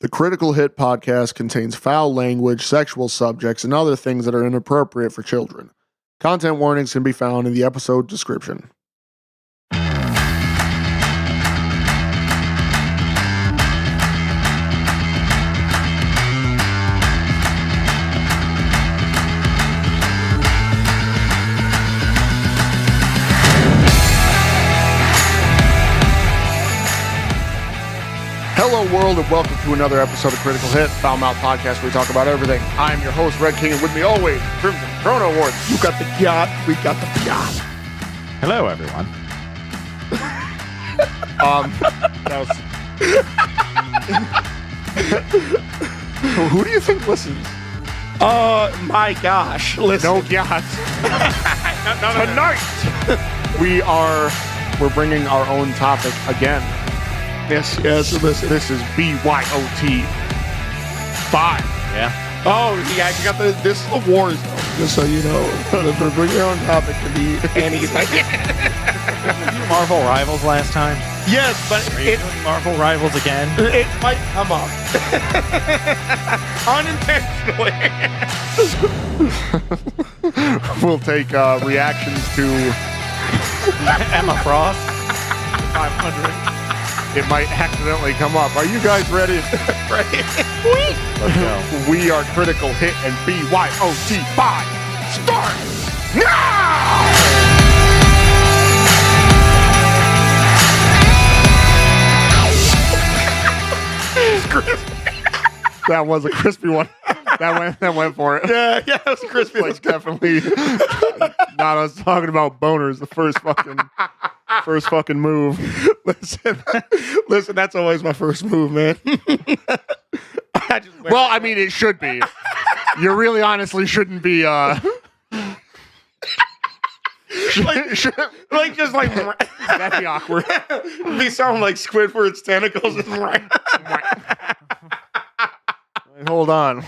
The Critical Hit podcast contains foul language, sexual subjects, and other things that are inappropriate for children. Content warnings can be found in the episode description. Hello, world, and welcome to another episode of Critical Hit, Foul Mouth Podcast, where we talk about everything. I am your host, Red King, and with me always, Crimson Chrono Awards. You got the yacht, we got the yacht. Hello, everyone. That was... Who do you think listens? My gosh, listen. No yachts. Tonight, we're bringing our own topic again. Yes, listen. This is BYOT 5. Yeah. Oh, he actually got this awards, just so you know. Bring your own topic to be anything. Marvel Rivals last time. Yes, but Are you doing Marvel Rivals again? it might come up. Unintentionally. We'll take reactions to Emma Frost. 500. It might accidentally come up. Are you guys ready? Ready? Let's go. We are Critical Hit and BYOT 5. Start now! That was a crispy one. That went for it. Yeah, it was crispy. Like definitely not us talking about boners. The first fucking move. Listen, that's always my first move, man. I mean, it should be. You really honestly shouldn't be, like that'd be awkward. Be sounding like Squidward's tentacles. Hold on.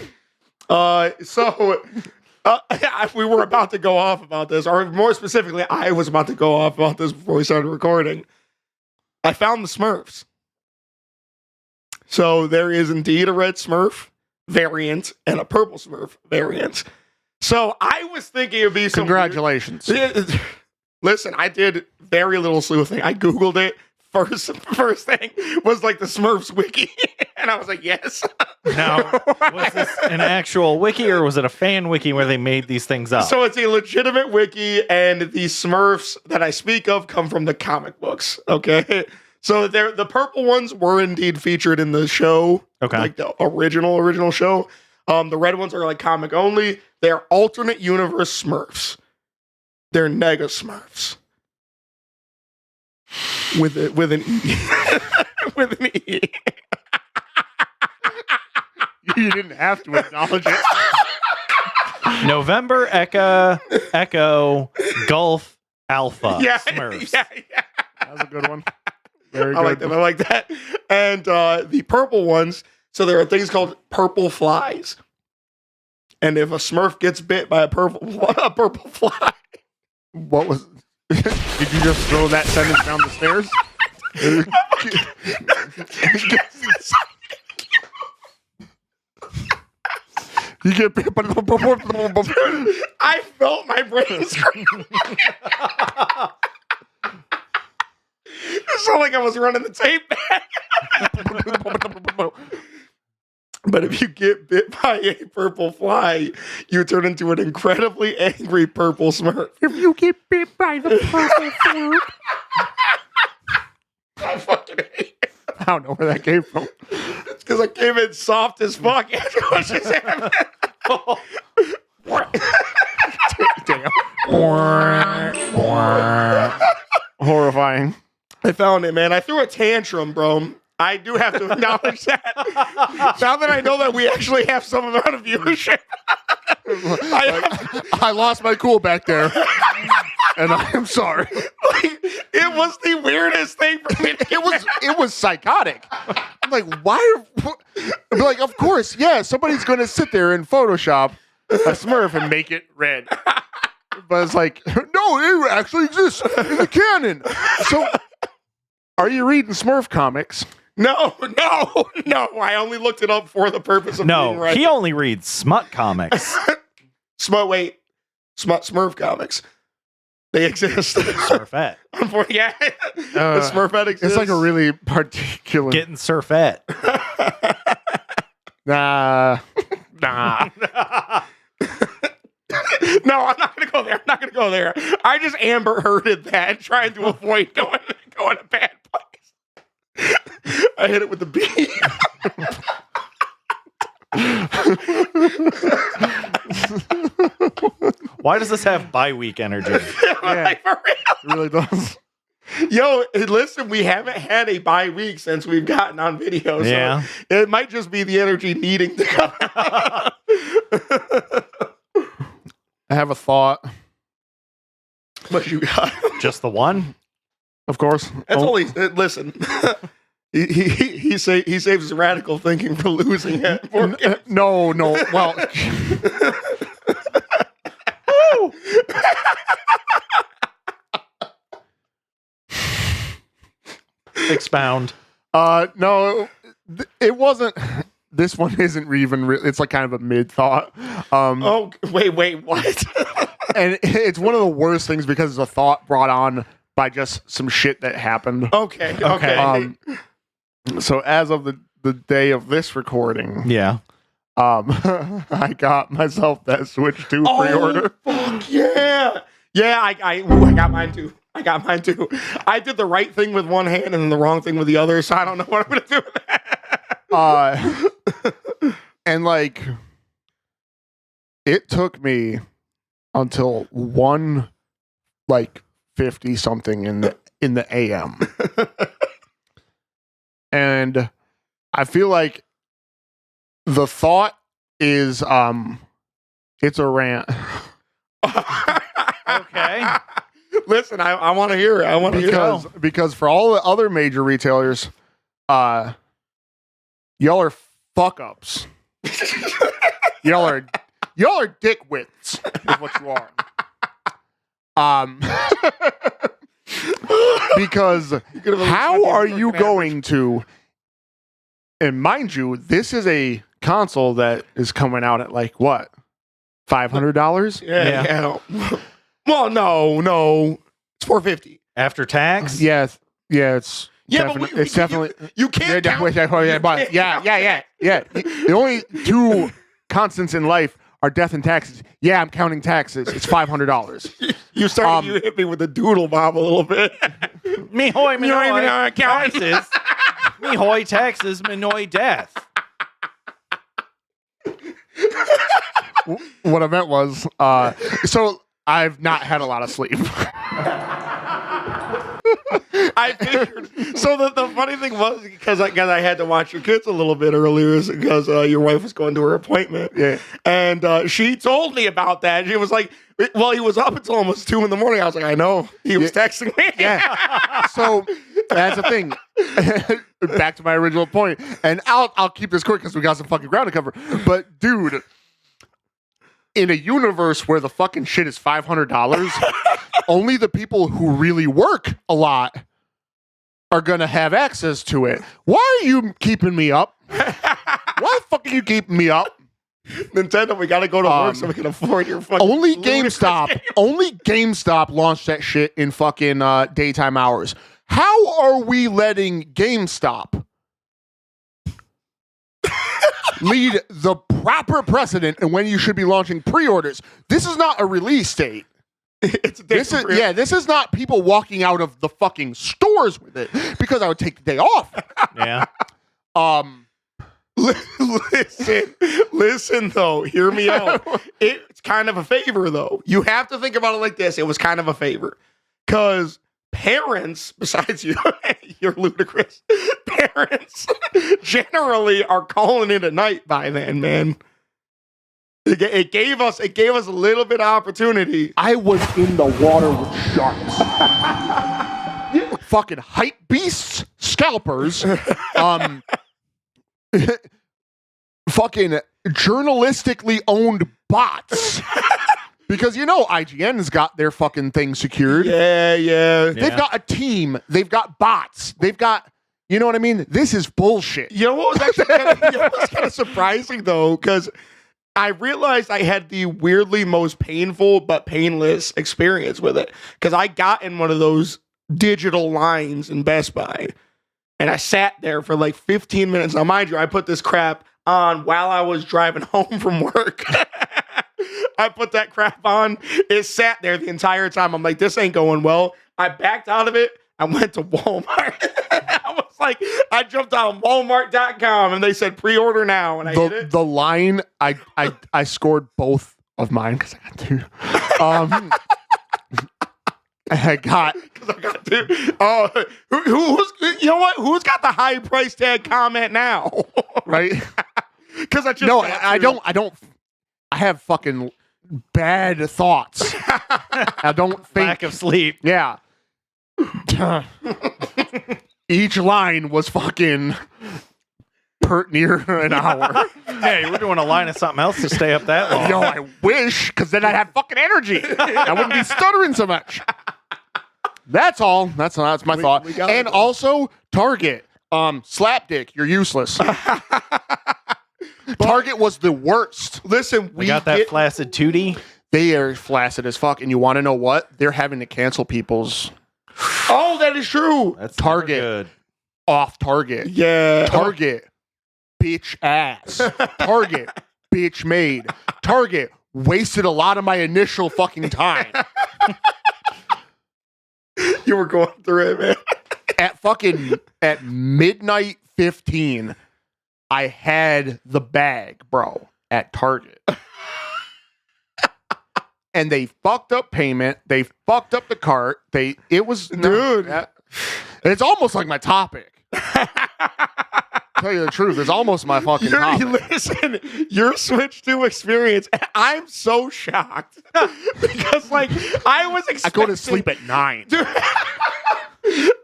We were about to go off about this, or more specifically, I was about to go off about this before we started recording. I found the Smurfs. So there is indeed a red Smurf variant and a purple Smurf variant. So I was thinking it'd be some Congratulations. Listen, I did very little sleuthing. I Googled it. First thing was like the Smurfs wiki. And I was like, yes. Now, was this an actual wiki or was it a fan wiki where they made these things up? So it's a legitimate wiki, and the Smurfs that I speak of come from the comic books. Okay. So the purple ones were indeed featured in the show. Okay. Like the original show. The red ones are like comic only. They're alternate universe Smurfs. They're Nega Smurfs. With an E. With an E. You didn't have to acknowledge it. November Echo Gulf Alpha Smurfs. Yeah. That was a good one. Very good. I like that. And the purple ones, so there are things called purple flies. And if a Smurf gets bit by a purple fly. What was... Did you just throw that sentence down the stairs? You get bit by the... I felt my brain scream. It sounded like I was running the tape back. But if you get bit by a purple fly, you turn into an incredibly angry purple Smurf. If you get bit by the purple Smurf... I fucking hate it. I don't know where that came from. It's because I came in soft as fuck after what she said. Damn. Horrifying. I found it, man. I threw a tantrum, bro. I do have to acknowledge that. Now that I know that we actually have some amount of viewership. I lost my cool back there. And I am sorry. It was the weirdest thing for me. It was psychotic. I'm like, why? I'm like, of course, yeah, somebody's going to sit there and Photoshop a Smurf and make it red. But it's like, no, it actually exists in the canon. So, are you reading Smurf comics? No. I only looked it up for the purpose of being No, right. he only reads smut comics. Smurf comics. They exist. Surfette. Yeah, the Smurfette exists. It's like a really particular. Getting surfette. Nah. No, I'm not gonna go there. I just Amber Hearded that and trying to avoid going a bad place. I hit it with the B. Why does this have bi-week energy? Like, for real. It really does. Yo, listen, we haven't had a bye week since we've gotten on video. So Yeah. it might just be the energy needing to come out. I have a thought. What you got? Just the one? Of course. That's Oh, only listen. He saves his radical thinking for losing it. no. Well, Expound. no, it wasn't. This one isn't even. It's like kind of a mid thought. Oh, wait, what? And it's one of the worst things because it's a thought brought on by just some shit that happened. Okay. So as of the day of this recording, Yeah. I got myself that Switch 2 pre-order. Fuck yeah. Yeah, I got mine too. I did the right thing with one hand and then the wrong thing with the other, so I don't know what I'm gonna do with that. And like, it took me until 1:50 something in the AM, and I feel like the thought is it's a rant. Okay. Listen, I want to hear it. Because for all the other major retailers, y'all are fuck ups. y'all are dickwits is what you are. Because how are you going to? And mind you, this is a console that is coming out at like what, $500? Yeah. Well, no, it's $450. After tax? Yes, yeah, it's definitely. You can't count. Yeah. The only two constants in life are death and taxes. Yeah, I'm counting taxes. It's $500. You hit me with the doodle bob a little bit. Me hoy, You don't even know how to count. taxes. Me hoy, taxes, me noy, death. What I meant was, so I've not had a lot of sleep. I figured. So the funny thing was because I had to watch your kids a little bit earlier is because your wife was going to her appointment. Yeah. And she told me about that. She was like, well, he was up until almost 2 a.m. I was like, I know. He was texting me. Yeah. So that's the thing. Back to my original point. And I'll keep this quick because we got some fucking ground to cover. But dude, in a universe where the fucking shit is $500, only the people who really work a lot are gonna have access to it. Why are you keeping me up? Why the fuck are you keeping me up? Nintendo, we gotta go to work so we can afford your fucking Only ludicrous GameStop. game. Only GameStop launched that shit in fucking daytime hours. How are we letting GameStop lead the proper precedent and when you should be launching pre-orders? This is not a release date. It's a day This is for real. this is not people walking out of the fucking stores with it because I would take the day off. Yeah. Listen though, hear me out. It's kind of a favor though. You have to think about it like this. It was kind of a favor. Cause parents, besides you, you're ludicrous. Parents generally are calling it a night by then, man. It gave us a little bit of opportunity. I was in the water with sharks. Fucking hype beasts, scalpers, fucking journalistically owned bots. Because you know IGN's got their fucking thing secured. Yeah. They've got a team. They've got bots. They've got You know what I mean? This is bullshit. You know what was actually kind of surprising though, because I realized I had the weirdly most painful but painless experience with it. Because I got in one of those digital lines in Best Buy, and I sat there for like 15 minutes. Now, mind you, I put this crap on while I was driving home from work. I put that crap on. It sat there the entire time. I'm like, this ain't going well. I backed out of it. I went to Walmart. I was like, I jumped on Walmart.com and they said pre-order now. And I hit it. The line, I scored both of mine because I got two. I got two. Oh, who's you know what? Who's got the high price tag comment now? Right? Because I just I don't. I have fucking bad thoughts. I don't think. Lack of sleep. Yeah. Each line was fucking near an hour. Hey, we're doing a line of something else to stay up that long. Yo, I wish, because then I'd have fucking energy. I wouldn't be stuttering so much. That's all. That's my thought. And also, Target. Slap dick, you're useless. Target was the worst. Listen, we got that flaccid tootie. They are flaccid as fuck. And you want to know what? They're having to cancel people's. Oh, that is true. That's Target. Good. Off Target. Yeah. Target. Bitch ass. Target. Bitch made. Target. Wasted a lot of my initial fucking time. You were going through it, man. At midnight 15, I had the bag, bro, at Target. And they fucked up payment. They fucked up the cart. Dude. It's almost like my topic. Tell you the truth, it's almost my fucking topic. Listen, your Switch 2 experience, I'm so shocked. Because, like, I was expecting... I go to sleep at 9. Dude,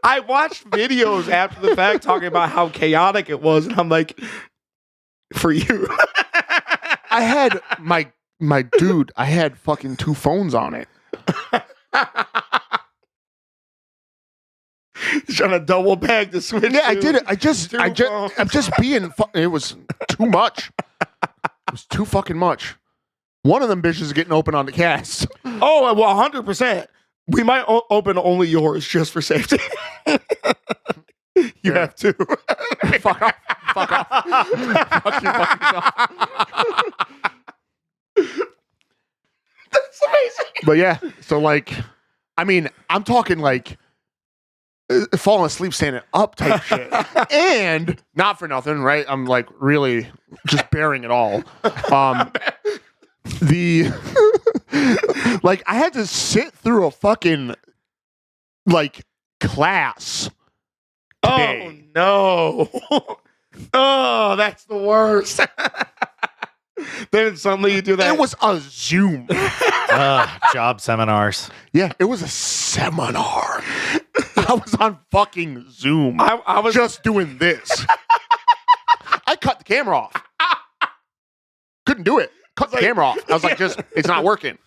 I watched videos after the fact talking about how chaotic it was, and I'm like, for you. I had my dude, I had fucking 2 phones on it. He's trying to double bag the Switch. Yeah, I did it. I'm just being. It was too much. It was too fucking much. One of them bitches is getting open on the cast. Oh, well, 100%. We might open only yours just for safety. You have to. Fuck off. Fuck off. Fuck you fucking self. That's amazing. But yeah, so like, I mean, I'm talking like falling asleep standing up type shit. And not for nothing, right? I'm like really just bearing it all. Like I had to sit through a fucking like class today. Oh no. Oh, that's the worst. Then suddenly you do that. It was a Zoom. Job seminars. Yeah, it was a seminar. I was on fucking Zoom. I was just doing this. I cut the camera off. Couldn't do it. Cut the camera off. I was like, it's not working.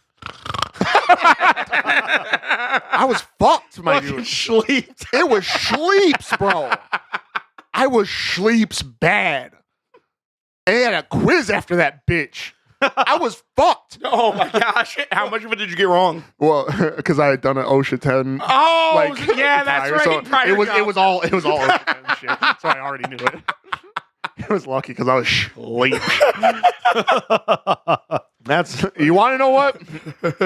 I was fucked, my dude. Sleep. It was sleeps, bro. I was sleeps bad. And they had a quiz after that bitch. I was fucked. Oh my gosh. How much of it did you get wrong? Well, because I had done an OSHA 10. Oh, like, yeah, that's right. So it was all OSHA 10 shit. So I already knew it. It was lucky because I was sleep. You want to know what?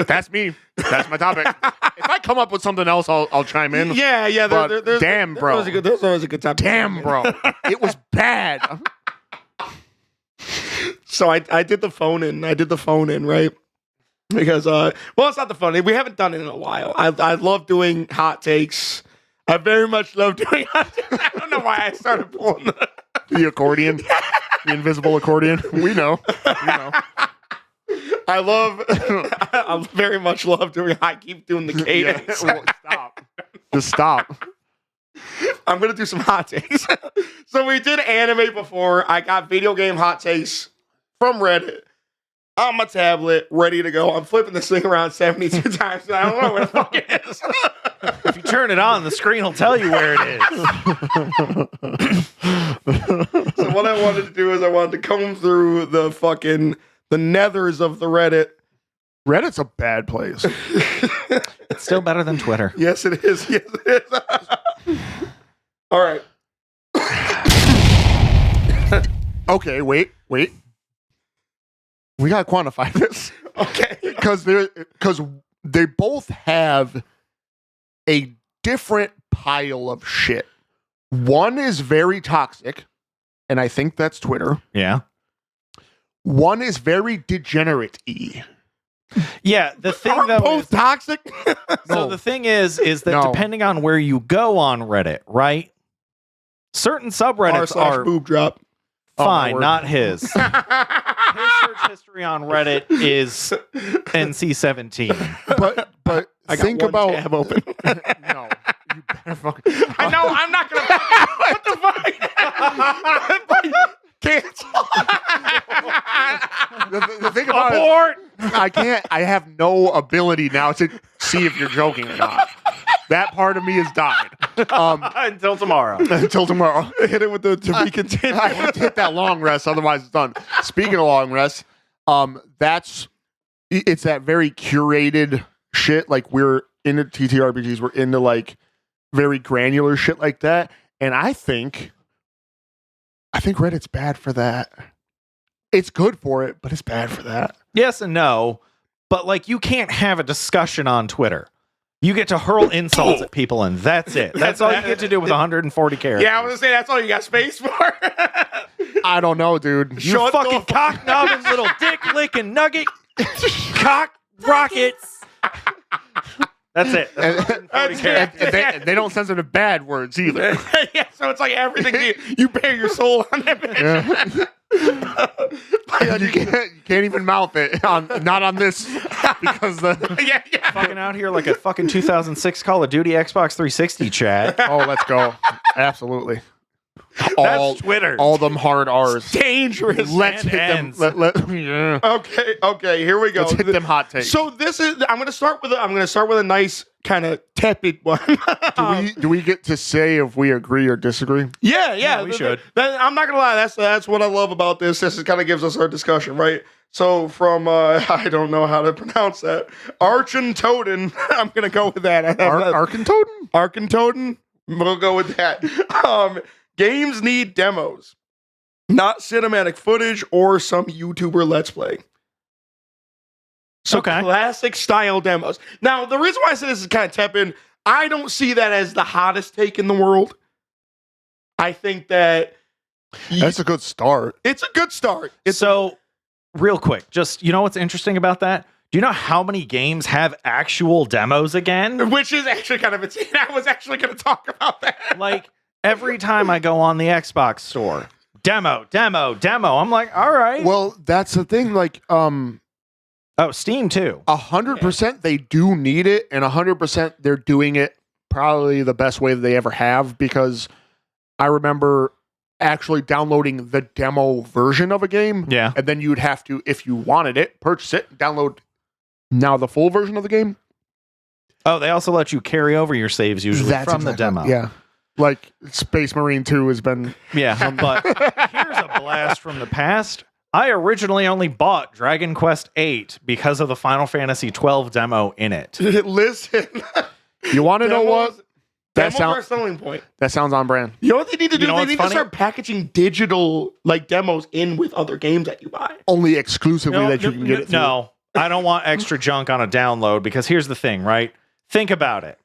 That's me. That's my topic. If I come up with something else, I'll chime in. Yeah. But damn, bro. There's always a good topic. Damn, bro. It was bad. So I did the phone in. Right? Because well, it's not the phone in. We haven't done it in a while. I love doing hot takes. I very much love doing hot takes. I don't know why I started pulling the accordion, the invisible accordion. We know. I very much love doing. I keep doing the cadence. Yeah, well, stop. Just stop. I'm gonna do some hot takes. So we did anime before. I got video game hot takes from Reddit. on my tablet, ready to go. I'm flipping this thing around 72 times, and I don't know where the fuck it is. If you turn it on, the screen will tell you where it is. So what I wanted to do is I wanted to comb through the nethers of the Reddit. Reddit's a bad place. It's still better than Twitter. Yes, it is. Yes, it is. All right. Okay, wait. We gotta quantify this. Okay. Because they both have a different pile of shit. One is very toxic, and I think that's Twitter. Yeah. One is very degenerate-y. Yeah, the thing Aren't though both is, toxic? so No. the thing is that No. depending on where you go on Reddit, right? Certain subreddits are /boob drop. Oh, my fine, word. not his. His search history on Reddit is NC-17. But I got think one about tab open. no, you better fucking. I know. I'm not gonna. What the fuck? Cancel. The thing about Abort! it, I can't. I have no ability now to see if you're joking or not. That part of me has died. Until tomorrow. Until tomorrow. Hit it with the to be continued. I have to hit that long rest, otherwise it's done. Speaking of long rest, it's that very curated shit. Like we're into TTRPGs, we're into like very granular shit like that, and I think Reddit's bad for that. It's good for it, but it's bad for that. Yes and no, but like you can't have a discussion on Twitter. You get to hurl insults at people, and that's it. That's all you get to do with 140 characters. Yeah, I was gonna say that's all you got space for. I don't know, dude. You Shut fucking the- cock nubbin little dick licking nugget cock rockets. That's it. That's 140 That's it. characters. And they don't censor the bad words either. Yeah, so it's like everything you bare your soul on that bitch. Yeah. you can't even mouth it not on this because the Yeah. Fucking out here like a fucking 2006 Call of Duty Xbox 360 chat. oh, let's go. Absolutely. All That's Twitter. all them hard R's. Dangerous. Let's And hit ends. them. Yeah. Okay, here we go. Let's hit them hot takes. So this is I'm gonna start with a nice kind of tepid one. do we get to say if we agree or disagree? Yeah, we should. I'm not gonna lie. That's what I love about this. This kind of gives us our discussion, right? So from I don't know how to pronounce that. Archentoden. I'm gonna go with that. Arkentoden? Archentoden. We'll go with that. Games need demos, not cinematic footage or some YouTuber Let's Play. So Okay. classic style demos. Now, the reason why I say this is kind of tepid, I don't see that as the hottest take in the world. I think that That's a good start. it's a good start. So, real quick, just you know what's interesting about that? Do you know how many games have actual demos again? Which is actually kind of insane. I was actually going to talk about that. Like every time I go on the Xbox store, demo. I'm like, all right. Well, that's the thing. Like, Oh, Steam too. 100% they do need it, and 100% they're doing it probably the best way that they ever have, because I remember actually downloading the demo version of a game, Yeah. and then you'd have to, if you wanted it, purchase it, download now the full version of the game. Oh, they also let you carry over your saves usually from the demo. Yeah. Like Space Marine 2 has been. Yeah, but here's a blast from the past. I originally only bought Dragon Quest VIII because of the Final Fantasy 12 demo in it. Listen. You want to know what? That Demos are a sounds selling point. that sounds on brand. You know what they need to do? You know They what's need funny? to start packaging digital like demos in with other games that you buy. Only exclusively that you can get it through. No, I don't want extra junk on a download because here's the thing, right? Think about it.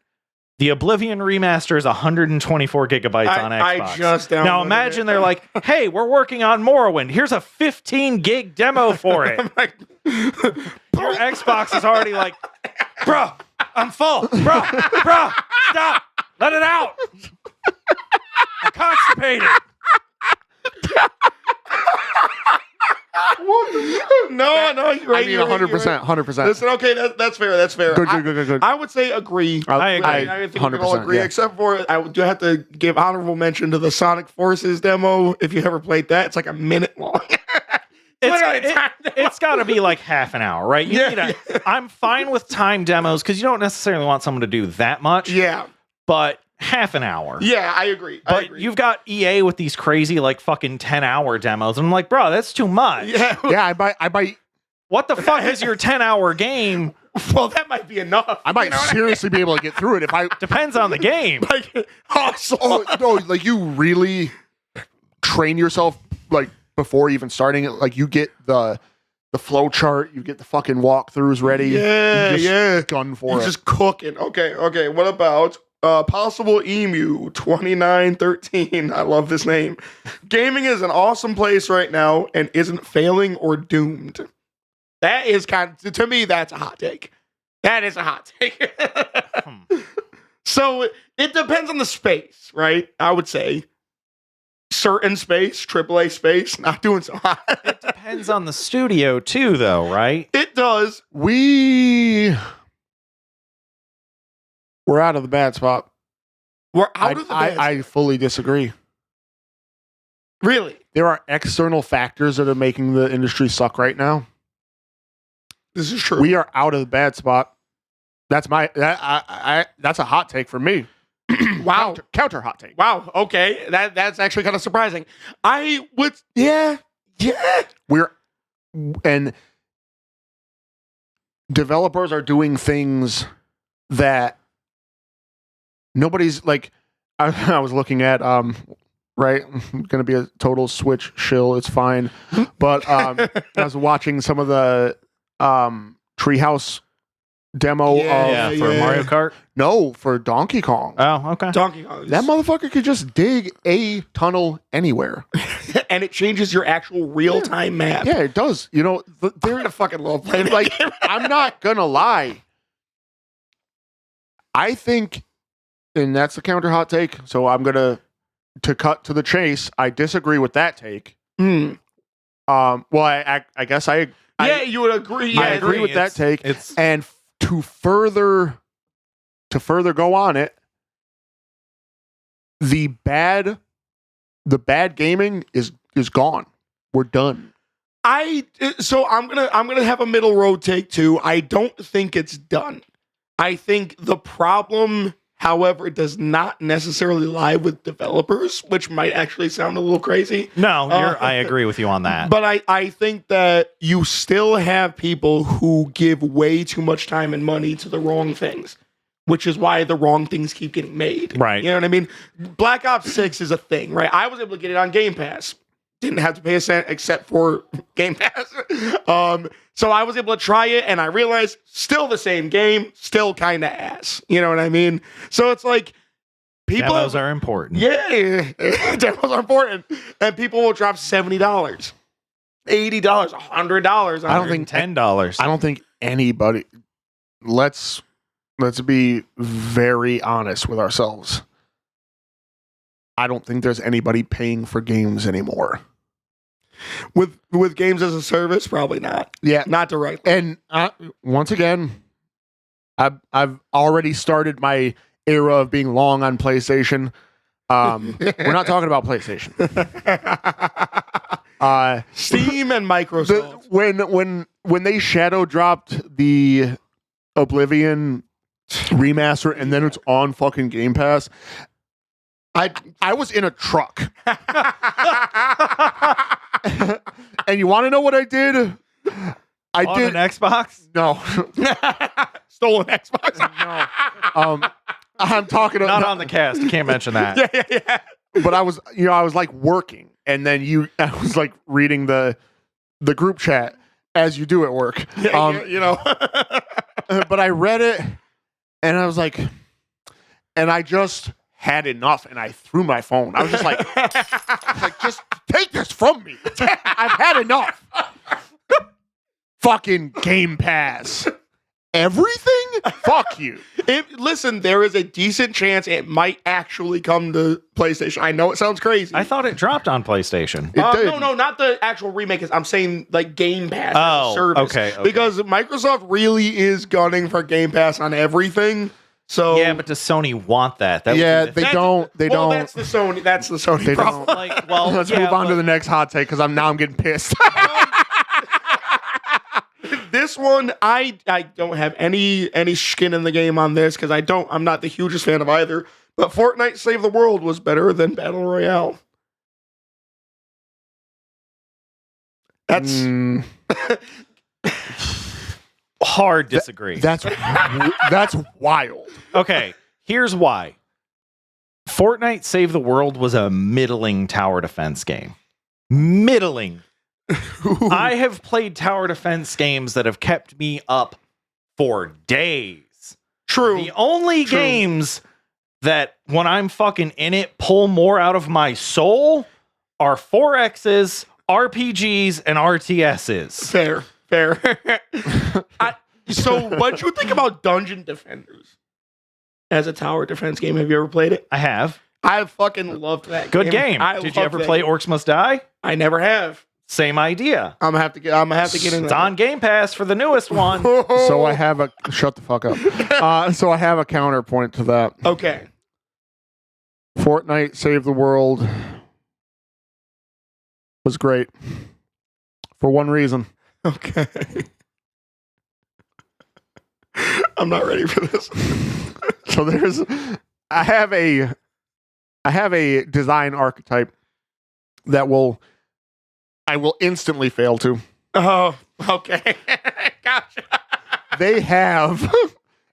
The Oblivion remaster is 124 gigabytes on Xbox. I just downloaded Now imagine it. they're like, hey, we're working on Morrowind. Here's a 15 gig demo for it. I'm like, Your Xbox is already like, bro, I'm full. Bro, stop. Let it out. I'm constipated. no, you're right. I mean, you're right, 100%, 100%. Listen, okay, that's fair. That's fair. Good. I would say agree. I agree. I think we can all 100%, agree, yeah. except for I do have to give honorable mention to the Sonic Forces demo. If you ever played that, it's like a minute long. literally time it's got to be like half an hour, right? Yeah. I'm fine with time demos because you don't necessarily want someone to do that much. Yeah. But half an hour. Yeah, I agree. But you've got EA with these crazy like fucking 10-hour demos. And I'm like, bro, that's too much. Yeah. Yeah, I might What the fuck is your 10-hour game? Well, that might be enough. I might seriously be able to get through it if I. Depends on the game. Like, awesome. Oh no! Like you really train yourself like before even starting it. Like you get the flow chart, you get the fucking walkthroughs ready. Yeah, you just yeah. gun for He's it. just cooking. Okay. What about Possible Emu 2913? I love this name. Gaming is an awesome place right now and isn't failing or doomed. That is to me, that's a hot take. That is a hot take. So it depends on the space, right? I would say certain space, AAA space, not doing so hot. It depends on the studio too, though, right? It does. We're out of the bad spot. We're out of the bed. I fully disagree. Really? There are external factors that are making the industry suck right now. This is true. We are out of the bad spot. That's that's a hot take for me. Wow. Counter hot take. Wow. Okay. That's actually kind of surprising. I would. Yeah. And developers are doing things that nobody's like. I was looking at right, going to be a total Switch shill. It's fine, but I was watching some of the Treehouse demo For Mario Kart. No, for Donkey Kong. Oh, okay. Donkey Kong. That motherfucker could just dig a tunnel anywhere. And it changes your actual real-time map. Yeah, it does. You know, They're gonna fucking love playing like that game. I'm not gonna lie. I think, and that's the counter hot take. So I'm gonna cut to the chase. I disagree with that take. Hmm. Well, I guess I You would agree. I Yeah, agree with that take. It's And to further go on it, the bad gaming is gone. We're done. So I'm gonna have a middle road take too. I don't think it's done. I think the problem, however, does not necessarily lie with developers, which might actually sound a little crazy. no, I agree with you on that. But I think that you still have people who give way too much time and money to the wrong things, which is why the wrong things keep getting made. Right. You know what I mean? Black Ops 6 is a thing, right? I was able to get it on Game Pass. Didn't have to pay a cent except for Game Pass. So I was able to try it and I realized still the same game, still kind of ass. You know what I mean? So it's like people Demos are important. Yeah, demos are important. And people will drop $70, $80, $100. I don't think $10. I don't think anybody. Let's be very honest with ourselves. I don't think there's anybody paying for games anymore. With games as a service, probably not. Yeah, Not directly. and once again, I've already started my era of being long on PlayStation. We're not talking about PlayStation. Steam and Microsoft. When they shadow dropped the Oblivion remaster and then it's on fucking Game Pass, I was in a truck. And you want to know what I did? I On did an Xbox? no. Stolen Xbox. No. I'm talking Not about on the cast. You can't mention that. yeah. but I was like working and then I was like reading the group chat as you do at work. You know. But I read it and I was like, and I just had enough and I threw my phone. I was just like, just take this from me. I've had enough. Fucking Game Pass. Everything? Fuck you. Listen, there is a decent chance it might actually come to PlayStation. I know it sounds crazy. I thought it dropped on PlayStation. It did. No, not the actual remake. I'm saying like Game Pass as a Oh, service. okay. Because Microsoft really is gunning for Game Pass on everything. So Yeah, but does Sony want that? That would Yeah, be the they thing. don't. They well, don't. That's the Sony. That's the Sony They problem. don't. Like, well, Let's yeah, move on to but- the next hot take because I'm getting pissed. this one, I don't have any skin in the game on this because I'm not the hugest fan of either. But Fortnite Save the World was better than Battle Royale. That's Hard disagree. That's wild. Okay, here's why. Fortnite Save the World was a middling tower defense game. Middling. I have played tower defense games that have kept me up for days. true. The only games that, when I'm fucking in it, pull more out of my soul are 4Xs, RPGs, and RTSs. Fair. So, what'd you think about Dungeon Defenders as a tower defense game? Have you ever played it? I have. I fucking loved that Good game. Did you ever play Orcs Must Die? I never have. Same idea. I'm gonna have to get in It's there. on Game Pass for the newest one. So I have a shut the fuck up. So I have a counterpoint to that. Okay. Fortnite Save the World was great for one reason. Okay. I'm not ready for this. So I have a design archetype that I will instantly fail to. Oh, okay. Gotcha. They have,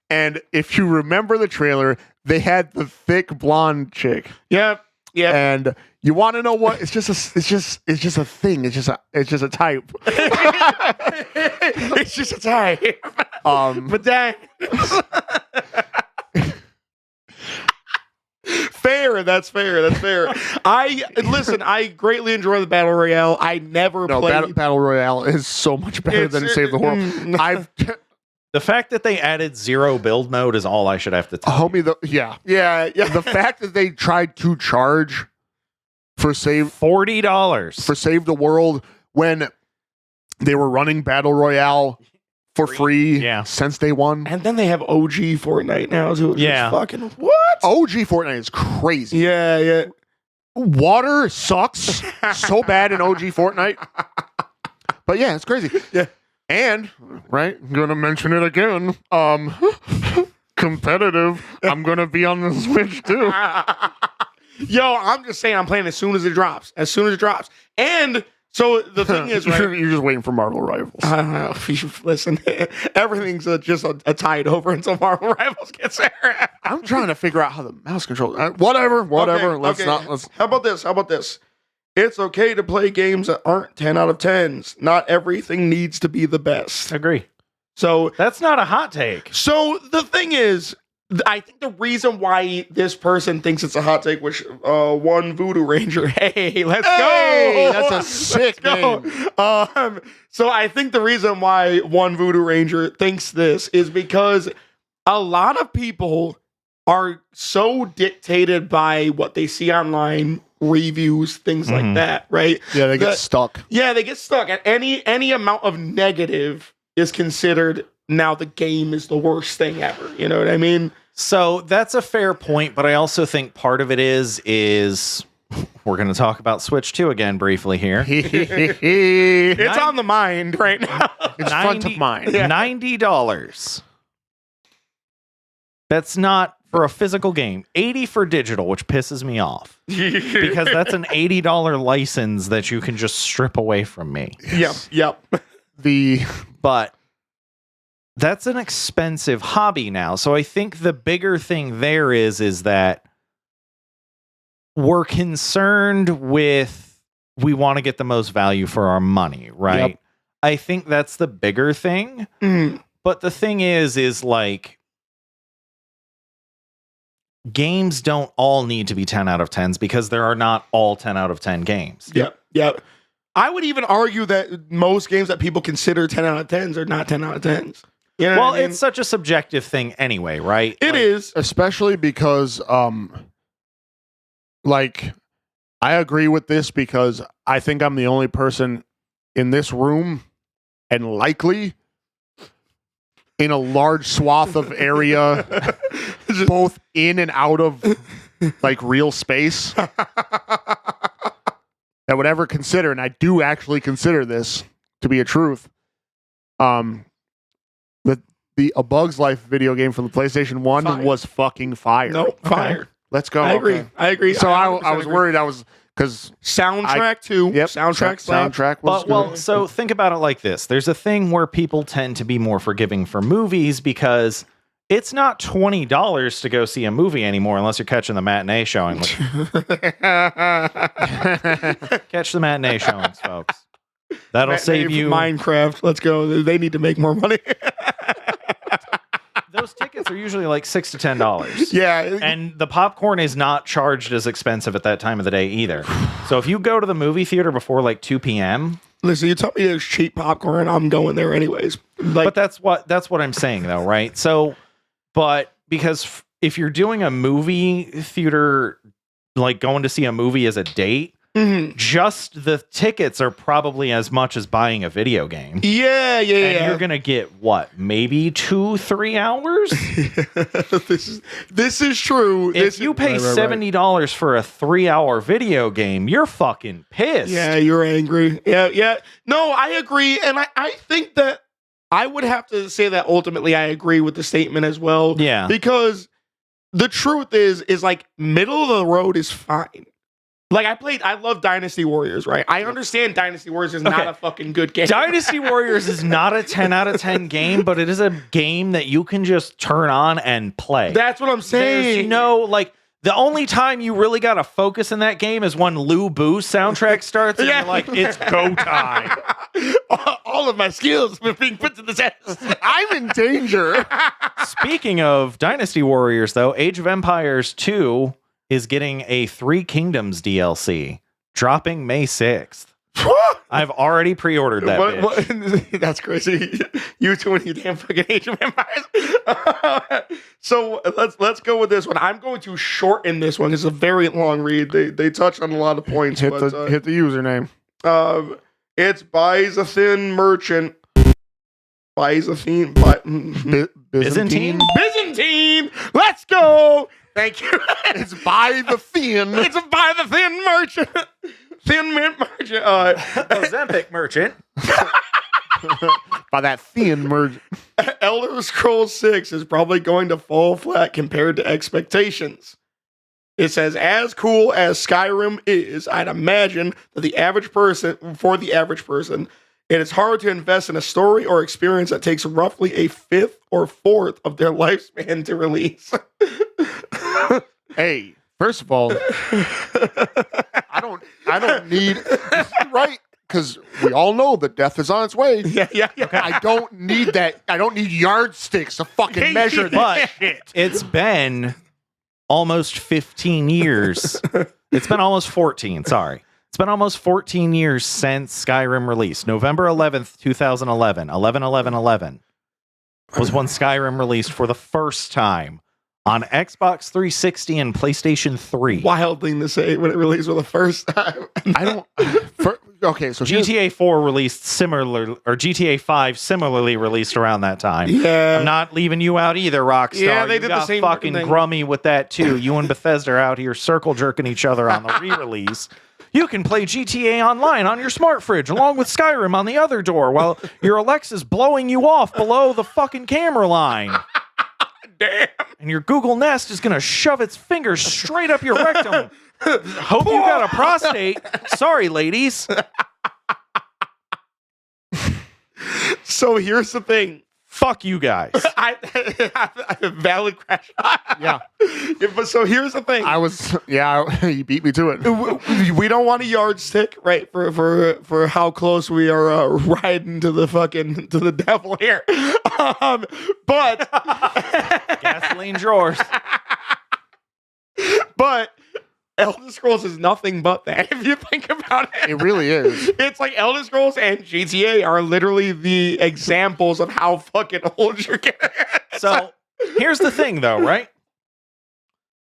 and if you remember the trailer, they had the thick blonde chick. Yep. And you want to know what? It's just a thing. It's just a type. It's just a type. But dang. Fair. That's fair. I greatly enjoy the Battle Royale. I never played. Battle Royale is so much better than Save the World. The fact that they added 0 build mode is all I should have to tell you. Yeah. The fact that they tried to charge for $40 for Save the World when they were running Battle Royale for free since day one. And then they have OG Fortnite now. So Yeah. Fucking what? OG Fortnite is crazy. Yeah. Water sucks so bad in OG Fortnite. But yeah, it's crazy. Yeah. And, right, I'm going to mention it again. Competitive. I'm going to be on the Switch too. Yo, I'm just saying I'm playing as soon as it drops. And so the thing is, right? You're just waiting for Marvel Rivals. I don't know. Listen, everything's just a tide over until Marvel Rivals gets there. I'm trying to figure out how the mouse controls. Whatever. Okay. How about this? It's okay to play games that aren't 10 out of 10s. Not everything needs to be the best. Agree. So that's not a hot take. So the thing is, I think the reason why this person thinks it's a hot take, which one Voodoo Ranger, let's go. That's a sick name. So I think the reason why one Voodoo Ranger thinks this is because a lot of people are so dictated by what they see online, reviews, things like that, right? Yeah, they get stuck. Yeah, they get stuck. And any amount of negative is considered now the game is the worst thing ever. You know what I mean? So that's a fair point, but I also think part of it is we're going to talk about Switch 2 again briefly here. It's on the mind right now. It's front of mind. Yeah. $90. That's not for a physical game. $80 for digital, which pisses me off. Because that's an $80 license that you can just strip away from me. Yep. But that's an expensive hobby now. So I think the bigger thing there is that we're concerned with, we want to get the most value for our money, right? Yep. I think that's the bigger thing. But the thing is like, games don't all need to be 10 out of 10s because there are not all 10 out of 10 games. Yep. I would even argue that most games that people consider 10 out of 10s are not 10 out of 10s. You know what I mean? It's such a subjective thing anyway, right? It is. Especially because, I agree with this because I think I'm the only person in this room and likely in a large swath of area, both in and out of real space, that would ever consider, and I do actually consider this to be a truth, The A Bug's Life video game from the PlayStation 1 Fire. was fucking fire. Nope, fire. Let's go. I agree. Okay. I agree. So I 100% was agree. worried because Soundtrack too. Yep. Soundtrack slap. Soundtrack was But, well, good. so think about it like this. There's a thing where people tend to be more forgiving for movies because it's not $20 to go see a movie anymore unless you're catching the matinee showing. Catch the matinee showings, folks. That'll save you. Minecraft. Let's go. They need to make more money. Those tickets are usually like $6 to $10. Yeah. And the popcorn is not charged as expensive at that time of the day either. So if you go to the movie theater before like 2 p.m., Listen, you tell me it's cheap popcorn, I'm going there anyways. Like, but that's what I'm saying though, right? So, but because if you're doing a movie theater, like going to see a movie as a date, just the tickets are probably as much as buying a video game. yeah. And you're gonna get what, maybe 2-3 hours? This is true. If you pay $70 for a 3-hour video game, you're fucking pissed. Yeah, you're angry. Yeah. No, I agree. And I think that I would have to say that ultimately I agree with the statement as well. Yeah. Because the truth is like middle of the road is fine. Like I love Dynasty Warriors, right? I understand Dynasty Warriors is not a fucking good game. Dynasty Warriors is not a 10 out of 10 game, but it is a game that you can just turn on and play. That's what I'm saying. There's no, like, the only time you really got to focus in that game is when Lou Boo's soundtrack starts and you're like, it's go time. All of my skills are being put to the test. I'm in danger. Speaking of Dynasty Warriors, though, Age of Empires 2 is getting a 3 Kingdoms DLC, dropping May 6th. I've already pre-ordered that bitch. That's crazy. You two and you damn fucking Age of Empires. So let's go with this one. I'm going to shorten this one. It's a very long read. They touch on a lot of points. hit but, the username. It's buys a thin merchant. Buys a thin Byzantine? Byzantine. Let's go. Thank you. It's by the thin. It's by the thin merchant. Thin mint merchant. Ozempic merchant. By that thin merge. Elder Scrolls 6 is probably going to fall flat compared to expectations. It says, as cool as Skyrim is, I'd imagine that the average person, it is hard to invest in a story or experience that takes roughly a fifth or fourth of their lifespan to release. Hey, first of all, I don't need right because we all know that death is on its way. Yeah. I don't need that. I don't need yardsticks to fucking measure that shit. It's been almost 15 years. It's been almost 14. Sorry. It's been almost 14 years since Skyrim released. November 11th, 2011. 11/11/11 was when Skyrim released for the first time on Xbox 360 and PlayStation 3. Wild thing to say when it released for the first time. I don't. Okay, so GTA 4 released similar, or GTA 5 similarly released around that time. Yeah. I'm not leaving you out either, Rockstar. Yeah, they You did the got same fucking thing. grummy with that too. You and Bethesda are out here circle jerking each other on the re-release. You can play GTA Online on your smart fridge along with Skyrim on the other door while your Alexa's blowing you off below the fucking camera line. Damn. And your Google Nest is going to shove its fingers straight up your rectum. Hope you got a prostate. Sorry, ladies. So here's the thing. Fuck you guys. I have a valid crash. Yeah. But so here's the thing. You beat me to it. We don't want a yardstick, right? For how close we are riding to the devil here. But Gasoline drawers. but Elder Scrolls is nothing but that. If you think about it, It really is. it's like Elder Scrolls and GTA are literally the examples of how fucking old you're getting. So here's the thing, though, right?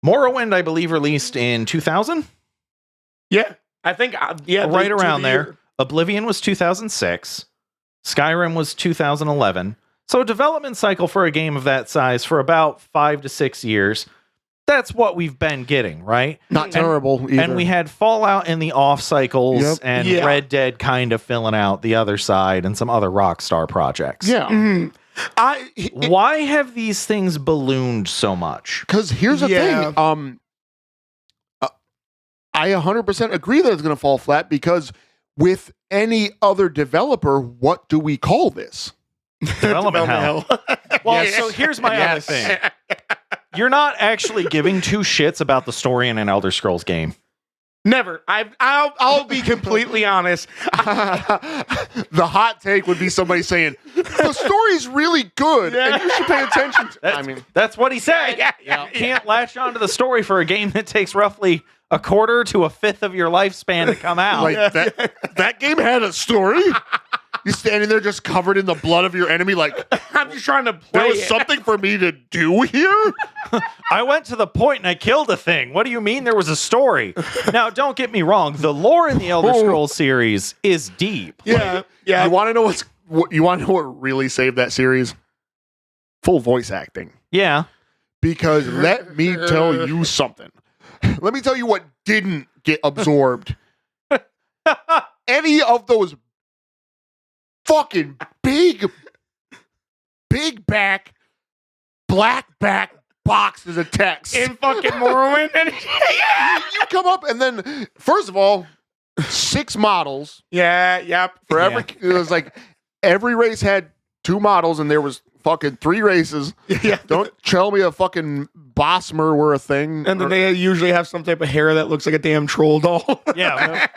Morrowind, I believe, released in 2000. Yeah, I think Right around there. Oblivion was 2006. Skyrim was 2011. So a development cycle for a game of that size for about 5 to 6 years. That's what we've been getting, right? Not terrible either. And we had Fallout in the off cycles Yep. and Yeah. Red Dead kind of filling out the other side and some other Rockstar projects. Yeah. Mhm. Why have these things ballooned so much? Because here's the thing. I 100% agree that it's going to fall flat because with any other developer, what do we call this? Development hell. Well, so here's my other thing. You're not actually giving two shits about the story in an Elder Scrolls game. Never. I'll be completely honest. The hot take would be somebody saying the story's really good and you should pay attention to. That's what he said. Yeah. You can't latch onto the story for a game that takes roughly a quarter to a fifth of your lifespan to come out. Like that game had a story. You standing there just covered in the blood of your enemy, like I'm just trying to play. There was something for me to do here. I went to the point and I killed a thing. What do you mean there was a story? Now, don't get me wrong. The lore in the Elder Scrolls series is deep. Yeah. You want to know what really saved that series? Full voice acting. Yeah. Because let me tell you something. Let me tell you what didn't get absorbed. Any of those fucking big back, black back boxes of text. In fucking Morrowind. You come up and then, first of all, 6 models. Yeah, yep. For every, it was like every race had 2 models and there was fucking 3 races. Yeah. Don't tell me a fucking Bosmer were a thing. And then they usually have some type of hair that looks like a damn troll doll. Yeah.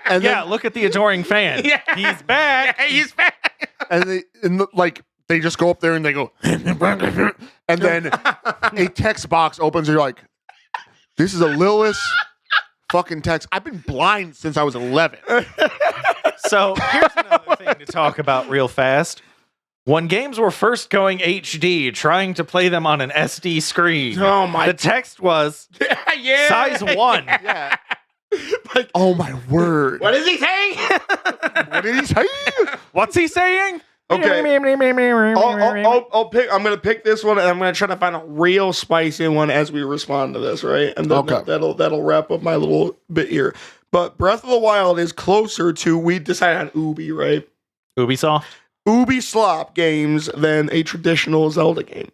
And then, look at the adoring fan. Yeah. He's back. He's back. And they just go up there and they go, and then a text box opens and you're like, this is a Lilith fucking text. I've been blind since I was 11. So here's another thing to talk about real fast. When games were first going HD, trying to play them on an SD screen, the text was size 1. Yeah. Like, oh my word. What is he saying? What did he say? What's he saying? Okay. I'm gonna pick this one and I'm gonna try to find a real spicy one as we respond to this, right? And then that'll wrap up my little bit here. But Breath of the Wild is closer to, we decided on Ubi, right? Ubisoft? Ubi slop games than a traditional Zelda game.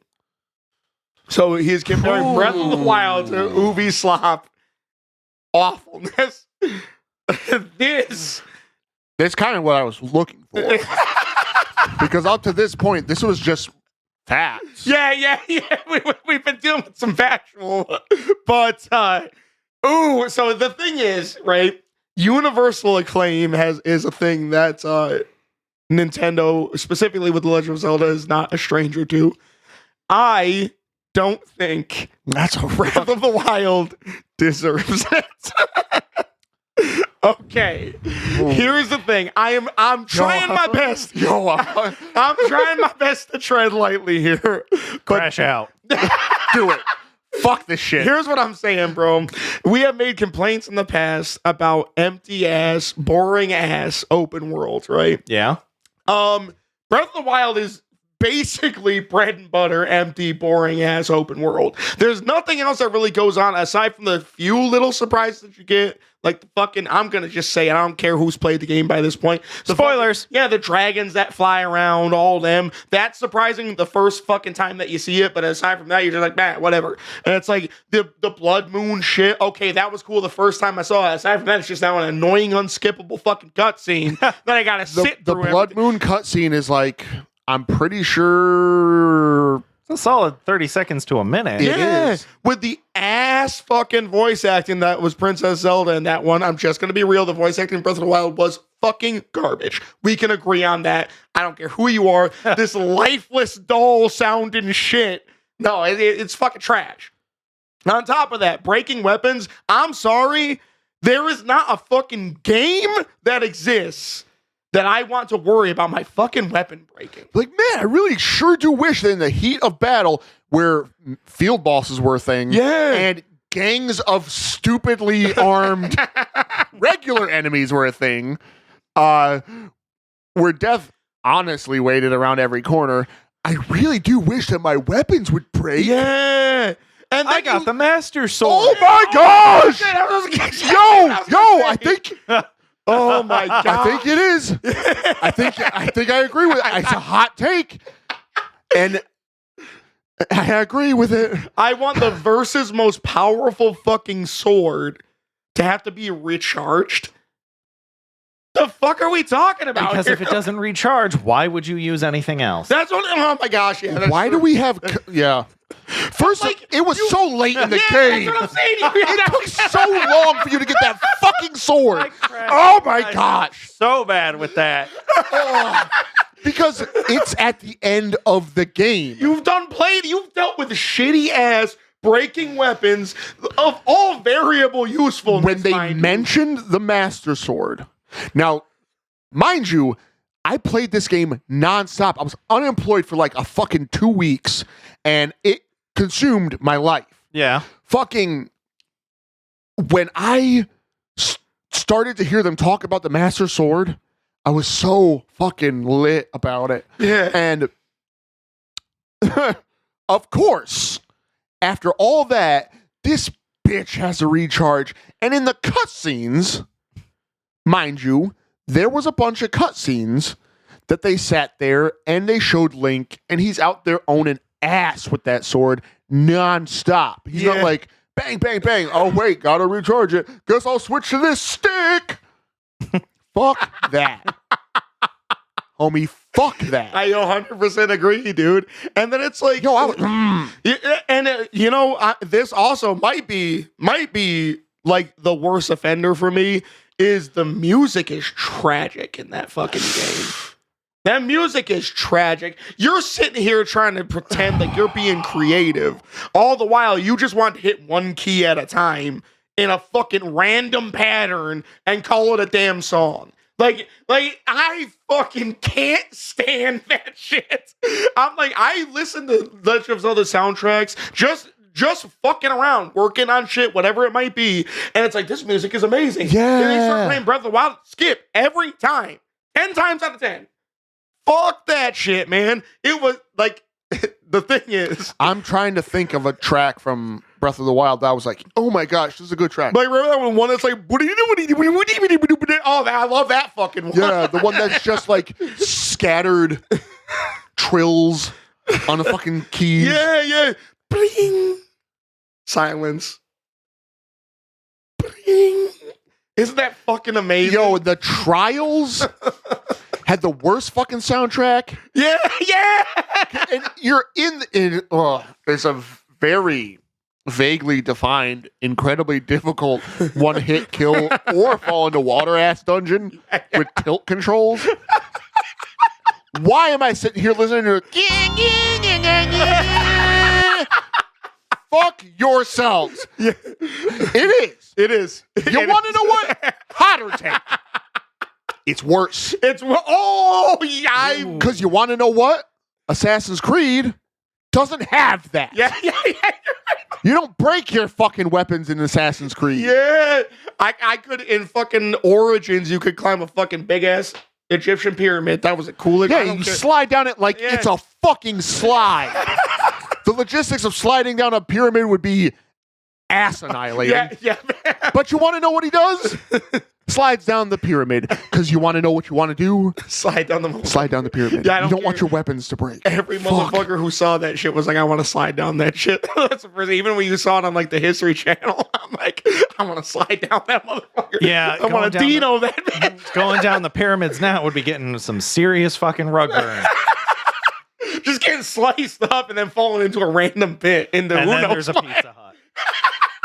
So he's comparing Breath of the Wild to Ubi slop awfulness. That's kind of what I was looking for. Because up to this point, this was just facts. Yeah. We've been dealing with some factual, but so the thing is, right? Universal acclaim is a thing that Nintendo, specifically with The Legend of Zelda, is not a stranger to. I don't think That's a Breath of the Wild deserves it. Okay, here's the thing. I'm trying my best. I'm trying my best to tread lightly here. Crash out. Do it. Fuck this shit. Here's what I'm saying, bro. We have made complaints in the past about empty ass, boring ass open worlds, right? Yeah. Breath of the Wild is basically bread and butter, empty, boring ass open world. There's nothing else that really goes on aside from the few little surprises that you get. Like the fucking, I'm gonna just say it, I don't care who's played the game by this point. Spoilers. The dragons that fly around, all them. That's surprising the first fucking time that you see it, but aside from that, you're just like, man, whatever. And it's like the blood moon shit. Okay, that was cool the first time I saw it. Aside from that, it's just now an annoying, unskippable fucking cutscene that I gotta sit through. The blood moon cutscene is like, I'm pretty sure A solid 30 seconds to a minute. It is. With the ass fucking voice acting that was Princess Zelda in that one. I'm just going to be real. The voice acting in Breath of the Wild was fucking garbage. We can agree on that. I don't care who you are. This lifeless doll sounding shit. No, it's fucking trash. On top of that, breaking weapons. I'm sorry. There is not a fucking game that exists that I want to worry about my fucking weapon breaking. Like, man, I really sure do wish that in the heat of battle, where field bosses were a thing, and gangs of stupidly armed regular enemies were a thing, where death honestly waited around every corner, I really do wish that my weapons would break. Yeah. And I got the Master Sword. Oh my gosh! I think... Oh my god! I think it is. I think I agree with it. It's a hot take. And I agree with it. I want the versus most powerful fucking sword to have to be recharged. The fuck are we talking about? Because here? if it doesn't recharge, why would you use anything else? That's what. Oh my gosh! Yeah. Why do we have? Yeah. First, it was so late in the game. That's what I'm saying. It took so long for you to get that fucking sword. Oh my gosh! So bad with that. Oh, because it's at the end of the game. You've dealt with shitty ass breaking weapons of all variable usefulness. When they mentioned the Master Sword. Now, mind you, I played this game nonstop. I was unemployed for like a fucking 2 weeks, and it consumed my life. Yeah. Fucking, when I started to hear them talk about the Master Sword, I was so fucking lit about it. Yeah. And of course, after all that, this bitch has a recharge. And in the cutscenes, mind you, there was a bunch of cutscenes that they sat there and they showed Link, and he's out there owning ass with that sword nonstop. He's not like, bang, bang, bang. Oh, wait, gotta recharge it. Guess I'll switch to this stick. Fuck that. Homie, fuck that. I 100% agree, dude. And then it's like, Yo, I was, this also might be like the worst offender for me is the music is tragic in that fucking game. That music is tragic. You're sitting here trying to pretend like you're being creative. All the while, you just want to hit one key at a time in a fucking random pattern and call it a damn song. Like I fucking can't stand that shit. I'm like, I listen to Legend of Zelda soundtracks just fucking around, working on shit, whatever it might be. And it's like, this music is amazing. Yeah. And they start playing Breath of the Wild, skip every time. 10 times out of 10. Fuck that shit, man. It was like, the thing is, I'm trying to think of a track from Breath of the Wild that I was like, oh my gosh, this is a good track. like, remember that one that's like, oh, I love that fucking one. Yeah, the one that's just like scattered trills on the fucking keys. Yeah. Bling. Silence. Bling. Isn't that fucking amazing? Yo, the Trials had the worst fucking soundtrack. Yeah. And you're it's a very vaguely defined, incredibly difficult one-hit kill or fall into water ass dungeon with tilt controls. Why am I sitting here listening to fuck yourselves? Yeah. It is. You want to know what? Hotter take. It's worse. Because you want to know what? Assassin's Creed doesn't have that. Yeah. You don't break your fucking weapons in Assassin's Creed. Yeah. I could, in fucking Origins, you could climb a fucking big ass Egyptian pyramid. That was a cool. Yeah, you slide down it like it's a fucking slide. The logistics of sliding down a pyramid would be ass annihilating. Yeah. But you want to know what he does? Slides down the pyramid because you want to know what you want to do. Slide down the pyramid. Yeah, you don't want your weapons to break. Every motherfucker who saw that shit was like, I want to slide down that shit. That's the first. Even when you saw it on like the History Channel, I'm like, I want to slide down that motherfucker. Yeah, I want to Dino that bitch. Going down the pyramids now would be getting some serious fucking rug burn. Just getting sliced up and then falling into a random pit. And then there's a Pizza Hut.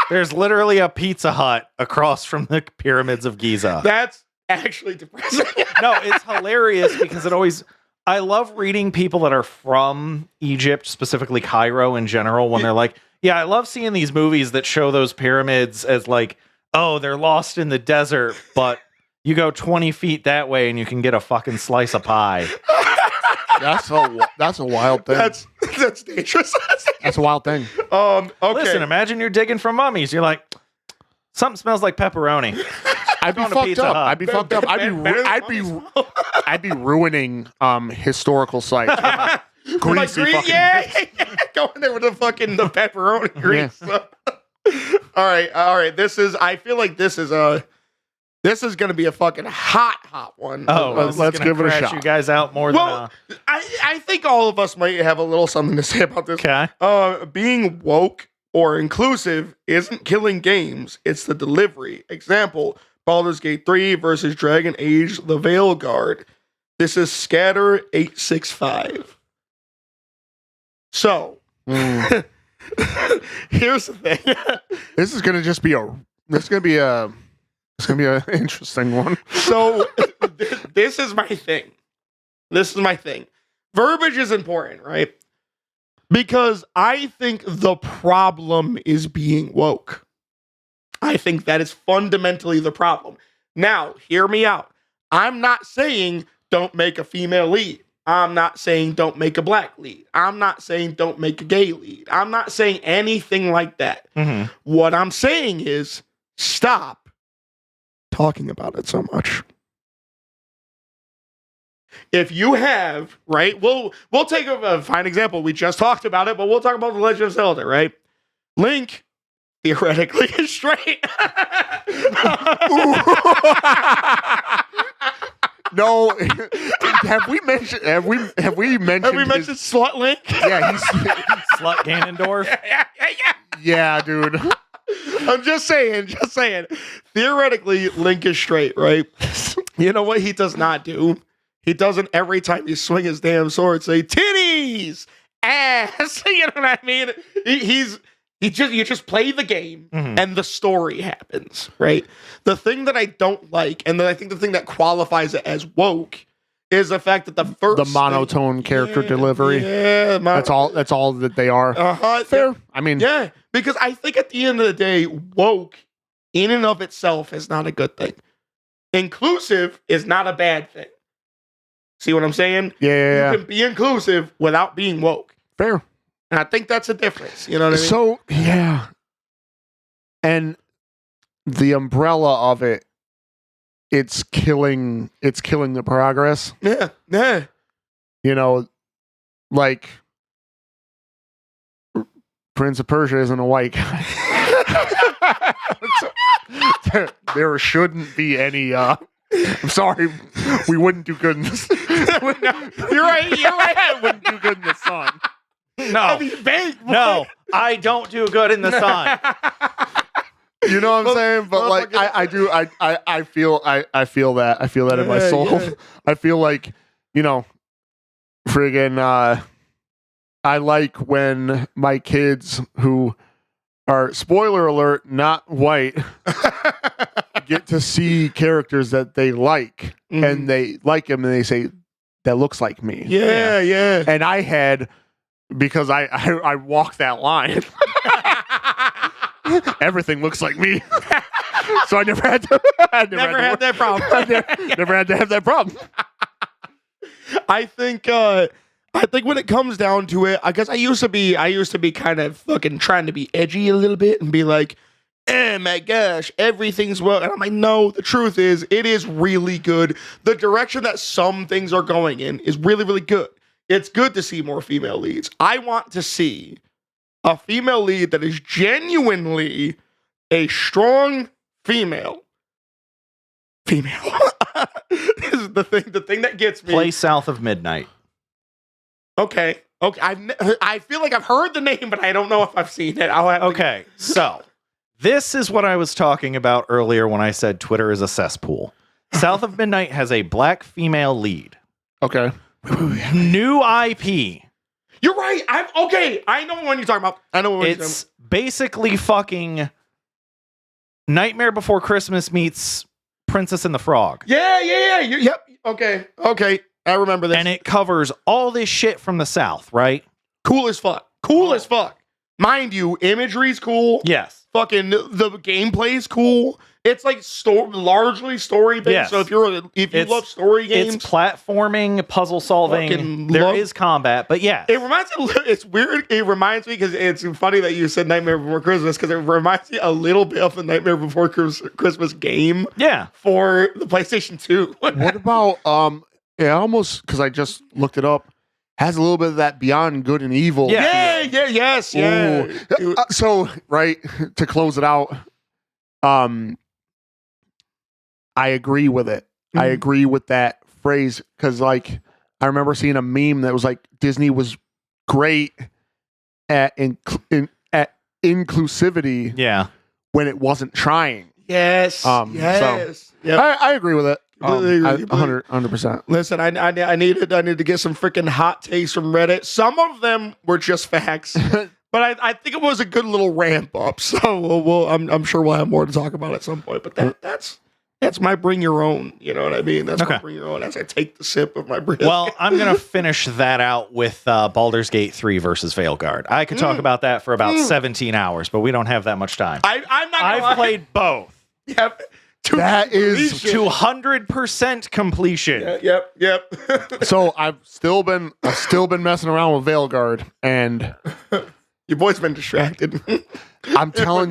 There's literally a Pizza Hut across from the pyramids of Giza. That's actually depressing. No, it's hilarious because I love reading people that are from Egypt, specifically Cairo in general, when they're like, yeah, I love seeing these movies that show those pyramids as like, oh, they're lost in the desert, but you go 20 feet that way and you can get a fucking slice of pie. That's a wild thing. That's dangerous. That's a wild thing. Okay. Listen, imagine you're digging for mummies. You're like, something smells like pepperoni. I'd be fucked up. I'd be ruining historical sites. Greasy fucking. Yeah. Going there with the pepperoni grease. Yeah. All right. I feel like this is This is going to be a fucking hot one. let's give it a shot. You guys out more Well, I think all of us might have a little something to say about this. Okay. Being woke or inclusive isn't killing games. It's the delivery. Example, Baldur's Gate 3 versus Dragon Age The Veilguard. This is Scatter 865. So, here's the thing. This is gonna just be it's gonna be an interesting one. So, this is my thing. Verbiage is important, right? Because I think the problem is being woke. I think that is fundamentally the problem. Now, hear me out. I'm not saying don't make a female lead. I'm not saying don't make a black lead. I'm not saying don't make a gay lead. I'm not saying anything like that. Mm-hmm. What I'm saying is stop talking about it so much. If you have, right, we'll take a fine example. We just talked about it, but we'll talk about The Legend of Zelda, right? Link theoretically is straight. No, have we mentioned Slut Link? Yeah, he's Slut Ganondorf. Yeah, dude. I'm just saying. Theoretically, Link is straight, right? You know what he does not do? He doesn't every time you swing his damn sword say titties, ass. You know what I mean? You just play the game and the story happens, right? The thing that I don't like, and then I think the thing that qualifies it as woke, is the fact that the monotone character delivery. Yeah, that's all that they are. Fair. I mean, yeah, because I think at the end of the day, woke in and of itself is not a good thing. Inclusive is not a bad thing. See what I'm saying? Yeah. You can be inclusive without being woke. Fair. And I think that's a difference. You know what I mean? So, yeah. And the umbrella of it, it's killing the progress. Yeah. You know, like Prince of Persia isn't a white guy. there shouldn't be any I'm sorry, we wouldn't do good in this. You're right. Wouldn't do good in the sun. No, I don't do good in the sun. You know what I'm saying? But like, I do. I feel that in my soul. Yeah. I feel like, you know, friggin'. I like when my kids, who are, spoiler alert, not white, get to see characters that they like, and they like them, and they say, "That looks like me." Yeah. And I had, because I walk that line. Everything looks like me. So I never had to. Never had that problem. Never had to have that problem. I think when it comes down to it, I guess I used to be kind of fucking trying to be edgy a little bit and be like, my gosh, everything's well. And I'm like, no, the truth is, it is really good. The direction that some things are going in is really, really good. It's good to see more female leads. I want to see a female lead that is genuinely a strong female. This is the thing that gets me. Play South of Midnight. Okay. I feel like I've heard the name, but I don't know if I've seen it. Okay, so this is what I was talking about earlier when I said Twitter is a cesspool. South of Midnight has a black female lead. Okay. New IP. You're right. I know what you're talking about. It's basically fucking Nightmare Before Christmas meets Princess and the Frog. Yeah. Yep. Okay. I remember this. And it covers all this shit from the South, right? Cool as fuck. Mind you, imagery's cool. Yes. Fucking the gameplay's cool. It's like largely story based. Yes. So if you love story games, it's platforming, puzzle solving. There is combat, but yeah, it's weird. It reminds me, because it's funny that you said Nightmare Before Christmas, because it reminds me a little bit of the Nightmare Before Christmas game. Yeah, for the PlayStation 2. What about almost, because I just looked it up, has a little bit of that Beyond Good and Evil. Yes. So, right, to close it out, I agree with it. I agree with that phrase because, like, I remember seeing a meme that was like Disney was great at at inclusivity Yeah. when it wasn't trying. Yes. Yes. Yep. I agree with it. Completely agree. 100%. Listen, I needed to get some freaking hot takes from Reddit. Some of them were just facts, but I think it was a good little ramp up. So I'm sure we'll have more to talk about at some point. But that's my bring your own. You know what I mean? That's my bring your own as I take the sip of my brisket. Well, I'm gonna finish that out with Baldur's Gate 3 versus Veilguard. I could talk about that for about 17 hours, but we don't have that much time. I'm not. I've played both. Yep. That is 200% completion. Yep. So I've still been messing around with Veilguard, and your boy's been distracted. I'm telling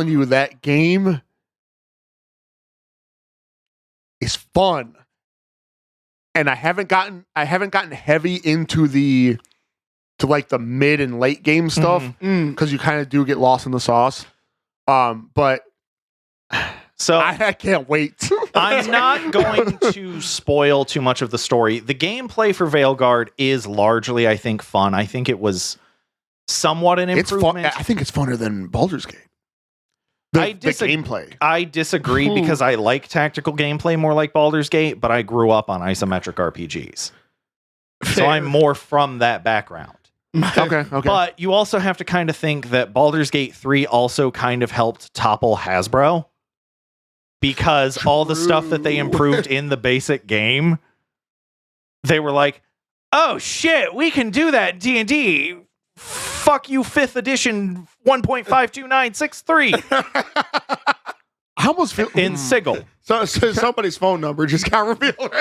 you that game is fun. And I haven't gotten heavy into the mid and late game stuff because you kind of do get lost in the sauce. But so I can't wait. I'm not going to spoil too much of the story. The gameplay for Veilguard is largely, I think, fun. I think it was somewhat an improvement. It's fun. I think it's funner than Baldur's Gate. The gameplay. I disagree because I like tactical gameplay more like Baldur's Gate, but I grew up on isometric RPGs. So I'm more from that background. Okay. But you also have to kind of think that Baldur's Gate 3 also kind of helped topple Hasbro because all the stuff that they improved in the basic game, they were like, oh shit, we can do that in D&D. Fuck you, 5th edition 1.52963. I almost feel in Sigil. So somebody's phone number just got revealed.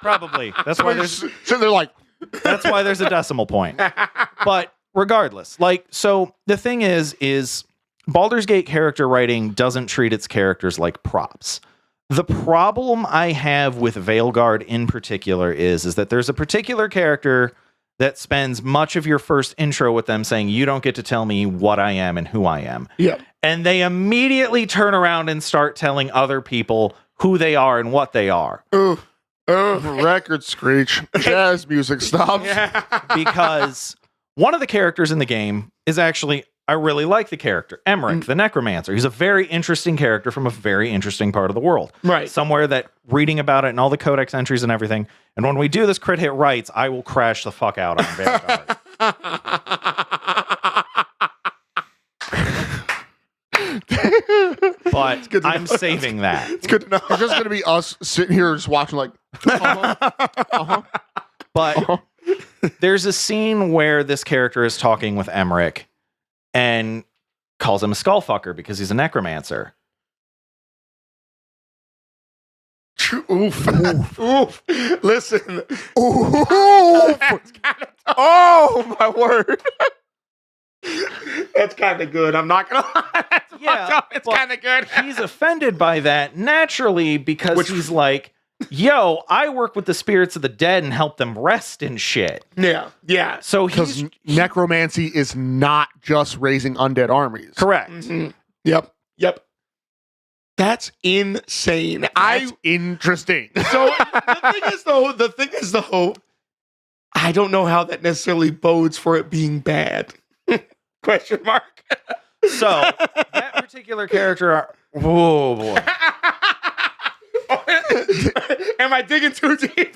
Probably. That's why there's so they're like that's why there's a decimal point. But regardless, like, so the thing is Baldur's Gate character writing doesn't treat its characters like props. The problem I have with Veilguard in particular is that there's a particular character that spends much of your first intro with them saying, you don't get to tell me what I am and who I am. Yeah. And they immediately turn around and start telling other people who they are and what they are. Record screech. Jazz music stops. Yeah. Because one of the characters in the game is actually, I really like the character, Emmerich, the Necromancer. He's a very interesting character from a very interesting part of the world. Right. Somewhere that reading about it and all the codex entries and everything. And when we do this crit hit rights, I will crash the fuck out on Vanguard. But I'm saving that. It's good to know. It's just going to be us sitting here just watching like, But there's a scene where this character is talking with Emmerich and calls him a skullfucker because he's a necromancer. Oof. Oof. Listen. ooh, Oh, my word. That's kind of good. I'm not going to lie. It's kind of good. He's offended by that naturally because he's like, yo, I work with the spirits of the dead and help them rest and shit. Yeah. So because necromancy is not just raising undead armies. Correct. Mm-hmm. Yep. That's insane. That's interesting. So the thing is though, I don't know how that necessarily bodes for it being bad. Question mark. So that particular character, whoa boy. Am I digging too deep?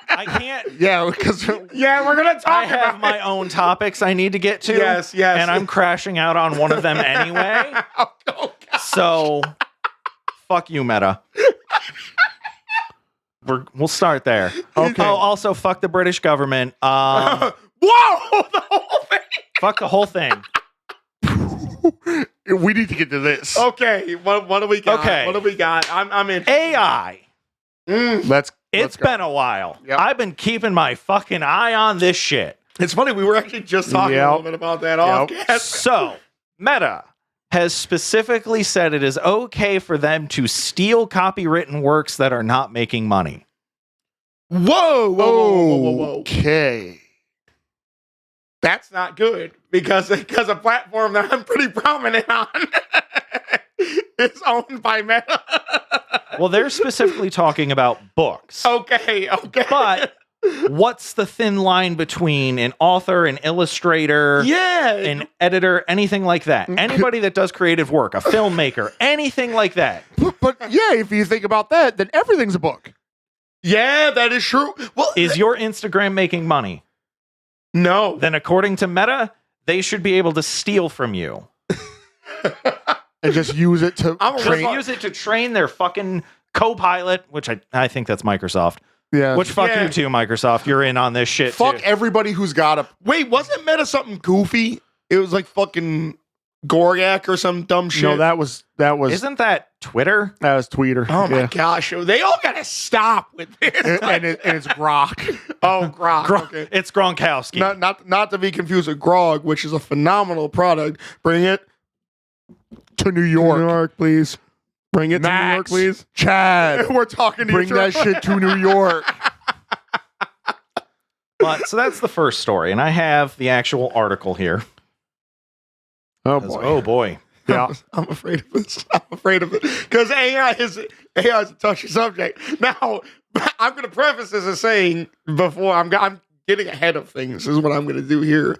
I can't. Yeah, because we're gonna talk. I have my own topics I need to get to. Yes. And I'm crashing out on one of them anyway. Oh, so, fuck you, Meta. We'll start there. Okay. Oh, also, fuck the British government. Whoa! The whole thing. Fuck the whole thing. we need to get to this. Okay, what do we got? Okay. What do we got? I'm in. AI. Let's It's go. been a while. Yep. I've been keeping my fucking eye on this shit. It's funny, we were actually just talking a little bit about that off. So, Meta has specifically said it is okay for them to steal copywritten works that are not making money. Whoa. Okay. That's not good because a platform that I'm pretty prominent on is owned by Meta. Well, they're specifically talking about books. Okay. But what's the thin line between an author, an illustrator, yeah, an editor, anything like that? Anybody that does creative work, a filmmaker, anything like that. But yeah, if you think about that, then everything's a book. yeah, that is true. Well, Is your Instagram making money? no. Then according to Meta, they should be able to steal from you. And just use it to I'm a Just Train- use it to train their fucking co-pilot, which I think that's Microsoft. yeah. Which fuck Yeah. you too, Microsoft. You're in on this shit fuck too. everybody who's got a Wait, wasn't Meta something goofy? It was like fucking Goryak or some dumb shit. no. That was Isn't that Twitter? Tweeter. oh my Yeah. gosh, they all gotta stop with this. and it's Grok. oh, Grok. Okay. It's Gronkowski. Not to be confused with Grog, which is a phenomenal product. Bring it To New to York. New York, please. Bring it to New York, Max, please. Chad, We're talking to bring you. that shit to New York. But so that's the first story, and I have the actual article here. Oh 'Cause, boy. oh boy. Yeah. I'm afraid of this. I'm afraid of it because AI is a touchy subject. Now, I'm going to preface this as saying before I'm getting ahead of things. Is what I'm going to do here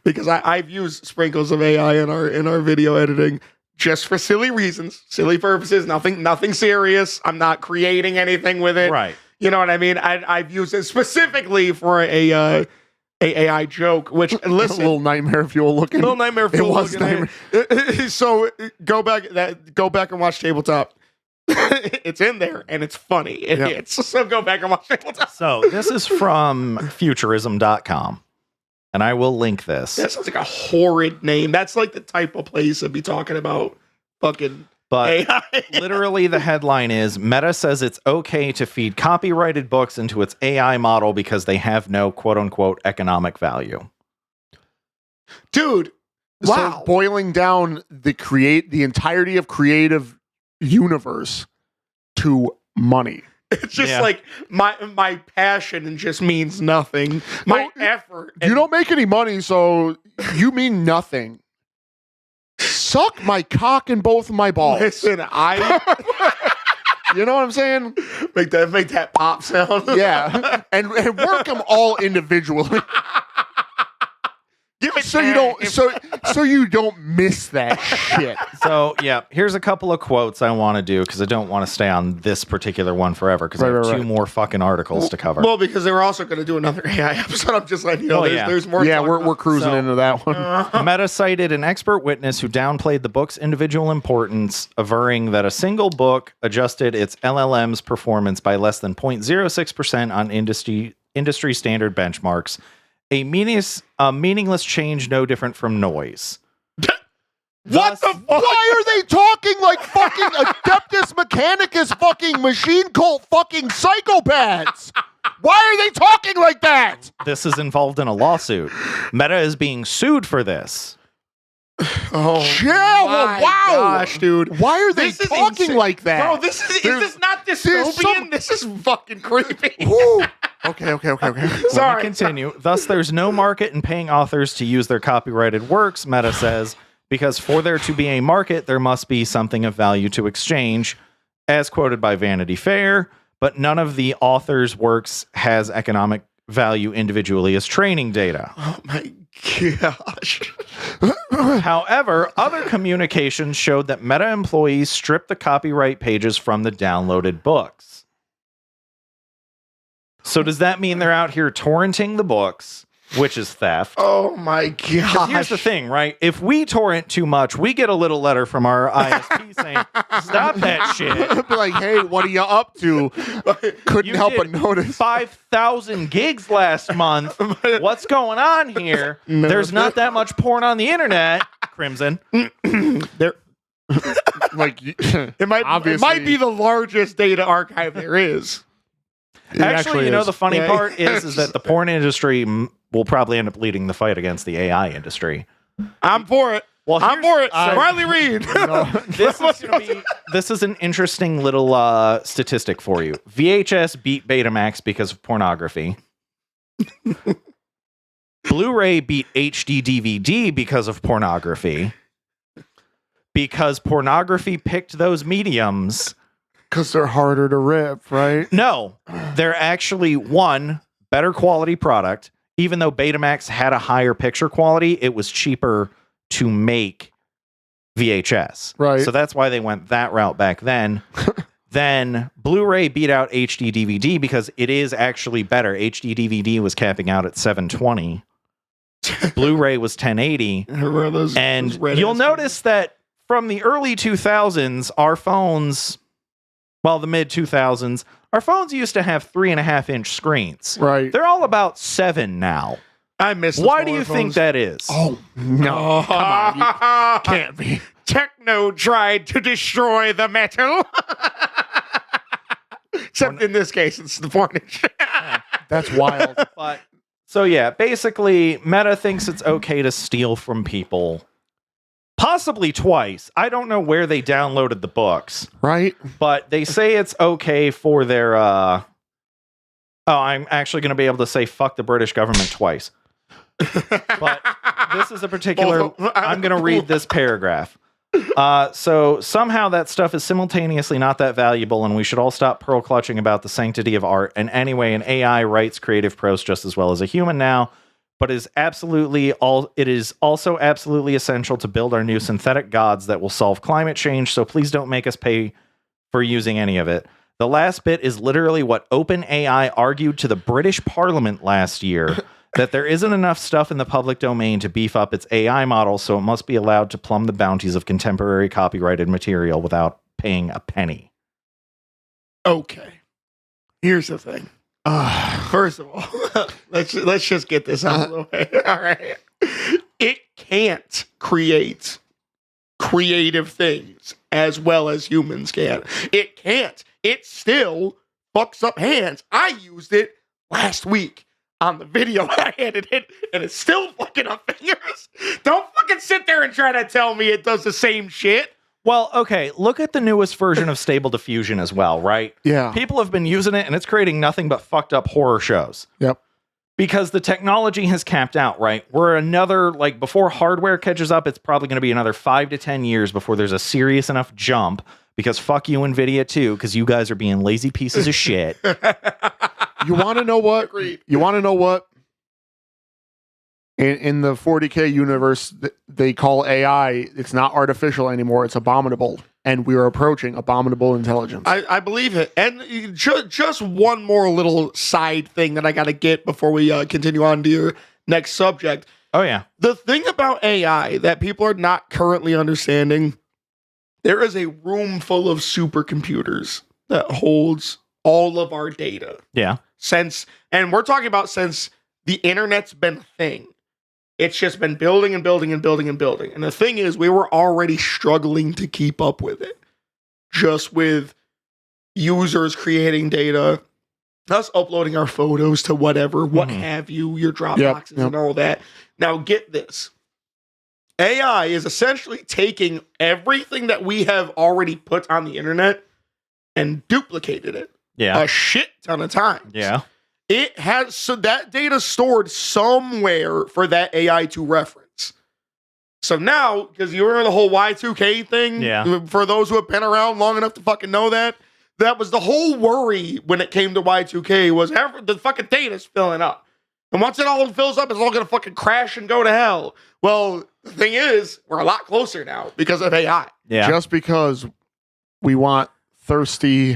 because I've used sprinkles of AI in our video editing just for silly reasons, silly purposes. Nothing serious. I'm not creating anything with it. Right. You know what I mean? I've used it specifically for a AI joke. Which A listen. little nightmare fuel looking. Little Nightmare Fuel. was looking at- So go back and watch Tabletop. It's in there and it's funny. It Yep. hits. So go back and watch Tabletop. So this is from futurism.com, and I will link this. That sounds like a horrid name. That's like the type of place I'd be talking about fucking But AI. literally the headline is Meta says it's okay to feed copyrighted books into its AI model because they have no quote unquote economic value. Dude. Wow. So boiling down the entirety of creative universe to money. It's just Yeah. like my passion just means nothing. My No, effort. You don't make any money, so you mean nothing. Suck my cock in both of my balls. Listen, I You know what I'm saying? make that pop sound. Yeah. And work them all individually. Give it So you don't miss that shit. So yeah, here's a couple of quotes I want to do because I don't want to stay on this particular one forever because I have two more fucking articles to cover. Well, because they were also going to do another AI episode. I'm just letting you know. Oh, yeah. There's more. to Yeah, talk we're about. cruising So- into that one. Meta cited an expert witness who downplayed the book's individual importance, averring that a single book adjusted its LLM's performance by less than 0.06% on industry standard benchmarks. A meaningless change no different from noise. What the fuck? Why are they talking like fucking Adeptus Mechanicus fucking machine cult fucking psychopaths? Why are they talking like that? This is involved in a lawsuit. Meta is being sued for this. Oh, Yeah, my wow. gosh, dude. Why are they This is talking insane. like that? Bro, is this not there's dystopian? some- This is fucking creepy. Woo. Okay. Let me Sorry. continue. Thus, there's no market in paying authors to use their copyrighted works, Meta says, because for there to be a market, there must be something of value to exchange, as quoted by Vanity Fair, but none of the author's works has economic value individually as training data. Oh my gosh. However, other communications showed that Meta employees stripped the copyright pages from the downloaded books. So does that mean they're out here torrenting the books, which is theft? Oh my 'Cause gosh. here's the thing, right? If we torrent too much, we get a little letter from our ISP saying, stop that shit. Be like, hey, what are you up to? Couldn't You help did but notice. 5,000 gigs last month. What's going on here? No. There's not that much porn on the internet, Crimson. There, Like, it might Obviously. be the largest data archive there is. it Actually, you know, is. the funny Yeah. part is that the porn industry will probably end up leading the fight against the AI industry. I'm for it. Well, I'm for it. I- Riley Reed. This is an interesting little statistic for you. VHS beat Betamax because of pornography. Blu-ray beat HD DVD because of pornography. Because pornography picked those mediums Because they're harder to rip, right? No, they're actually one better quality product. Even though Betamax had a higher picture quality, it was cheaper to make VHS. Right. So that's why they went that route back then. Then Blu-ray beat out HD DVD because it is actually better. HD DVD was capping out at 720. Blu-ray was 1080. And you'll notice that from the early 2000s, our phones, well, the mid 2000s, our phones used to have 3.5-inch screens. Right. They're all about 7 now. I miss. Why do you think that is? Oh, no. Come on. You can't be. Techno tried to destroy the metal. Except in this case, it's the Portage. That's wild. But so yeah, basically, Meta thinks it's okay to steal from people. Possibly twice. I don't know where they downloaded the books. Right? But they say it's okay for their oh, I'm actually going to be able to say fuck the British government twice. But this is a particular I'm going to read this paragraph. So somehow that stuff is simultaneously not that valuable, and we should all stop pearl clutching about the sanctity of art. And anyway, an AI writes creative prose just as well as a human now, but it is also absolutely essential to build our new synthetic gods that will solve climate change. So please don't make us pay for using any of it. The last bit is literally what OpenAI argued to the British Parliament last year. That there isn't enough stuff in the public domain to beef up its AI model, so it must be allowed to plumb the bounties of contemporary copyrighted material without paying a penny. Okay. Here's the thing. First of all, let's just get this out of the way. All right. It can't create creative things as well as humans can. It can't. It still fucks up hands. I used it last week on the video I edited, and it's still fucking up fingers. Don't fucking sit there and try to tell me it does the same shit. Well, okay, look at the newest version of Stable Diffusion as well, right? Yeah. People have been using it, and it's creating nothing but fucked up horror shows. Yep. Because the technology has capped out, right? We're another, like, before hardware catches up, it's probably going to be another 5 to 10 years before there's a serious enough jump, because fuck you, NVIDIA, too, because you guys are being lazy pieces of shit. You want to know what? Agreed. You want to know what? In the 40K universe, they call AI, it's not artificial anymore, it's abominable. And we are approaching abominable intelligence. I believe it. And just one more little side thing that I got to get before we continue on to your next subject. Oh, yeah. The thing about AI that people are not currently understanding, there is a room full of supercomputers that holds all of our data. Yeah. And we're talking about since the internet's been a thing. It's just been building and building and building and building. And the thing is, we were already struggling to keep up with it. Just with users creating data, us uploading our photos to whatever, what have you, your Dropboxes and all that. Now get this. AI is essentially taking everything that we have already put on the internet and duplicated it. Yeah. A shit ton of times. Yeah. It has, so that data stored somewhere for that AI to reference. So now, because you remember the whole Y2K thing, for those who have been around long enough to fucking know that was the whole worry when it came to Y2K was the fucking data's filling up. And once it all fills up, it's all going to fucking crash and go to hell. Well, the thing is, we're a lot closer now because of AI. Yeah. Just because we want thirsty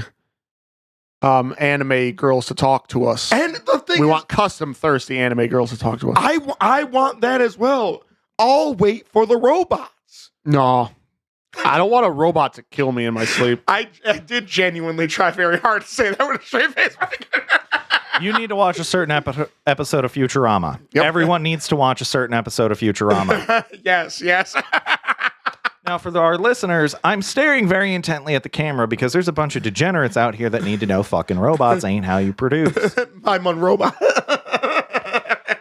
anime girls to talk to us. And the thing we is, want custom thirsty anime girls to talk to us. I want that as well. I'll wait for the robots. No. I don't want a robot to kill me in my sleep. I did genuinely try very hard to say that with a straight face. You need to watch a certain episode of Futurama. Yep. Everyone needs to watch a certain episode of Futurama. Yes. Now, for our listeners, I'm staring very intently at the camera because there's a bunch of degenerates out here that need to know fucking robots ain't how you produce. I'm on robot.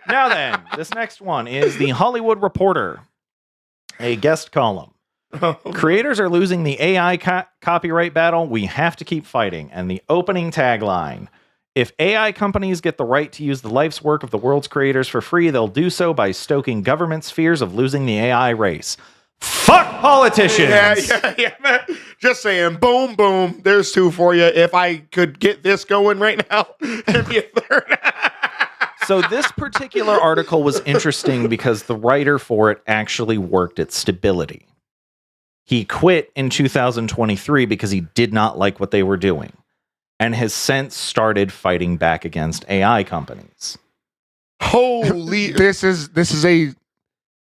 Now then, this next one is the Hollywood Reporter, a guest column. Creators are losing the AI copyright battle. We have to keep fighting. And the opening tagline: if AI companies get the right to use the life's work of the world's creators for free, they'll do so by stoking government's fears of losing the AI race. Fuck politicians. Yeah, man. Just saying, boom, boom. There's 2 for you. If I could get this going right now, it'd be a 3rd. So this particular article was interesting because the writer for it actually worked at Stability. He quit in 2023 because he did not like what they were doing, and has since started fighting back against AI companies. Holy, This is a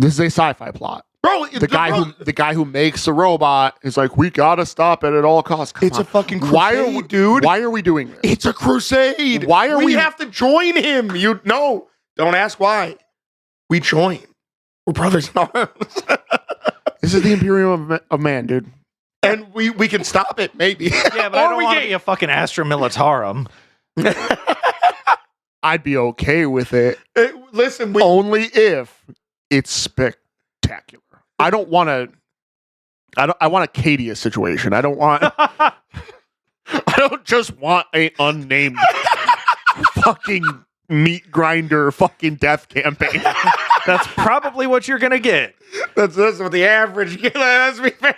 sci-fi plot. bro! The guy who makes the robot is like, we gotta stop it at all costs. Come It's on. a fucking crusade, Why are we, dude. Why are we doing this? It's a crusade. Why are we- have to join him? You no, don't ask why. We join. We're brothers in arms, This is the Imperium of Man, dude. and we can stop it. Maybe. Yeah, but I don't want to be a fucking Astra Militarum. I'd be okay with it Listen, only if it's spectacular. I don't want to. I want a Cadia situation. I don't want. I don't just want a unnamed fucking meat grinder fucking death campaign. That's probably what you're gonna get. that's what the average. Let's be fair.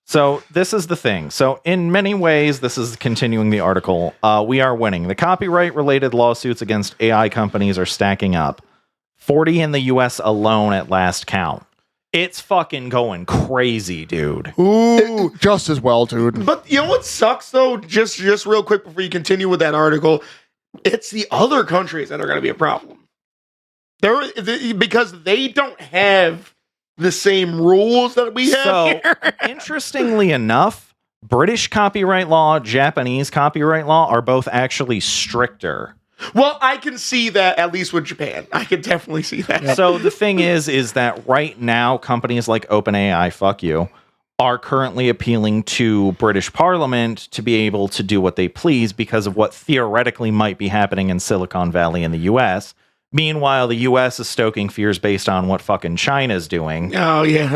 So this is the thing. So in many ways, this is continuing the article. We are winning. The copyright-related lawsuits against AI companies are stacking up. 40 in the U.S. alone at last count. It's fucking going crazy, dude. Ooh. Just as well, dude. But you know what sucks though? Just real quick before you continue with that article, it's the other countries that are going to be a problem. Because they don't have the same rules that we have So, here. interestingly enough, British copyright law, Japanese copyright law are both actually stricter. Well, I can see that at least with Japan. I can definitely see that. So the thing is that right now companies like OpenAI, fuck you, are currently appealing to British Parliament to be able to do what they please because of what theoretically might be happening in Silicon Valley in the US. Meanwhile, the US is stoking fears based on what fucking China's doing. Oh yeah,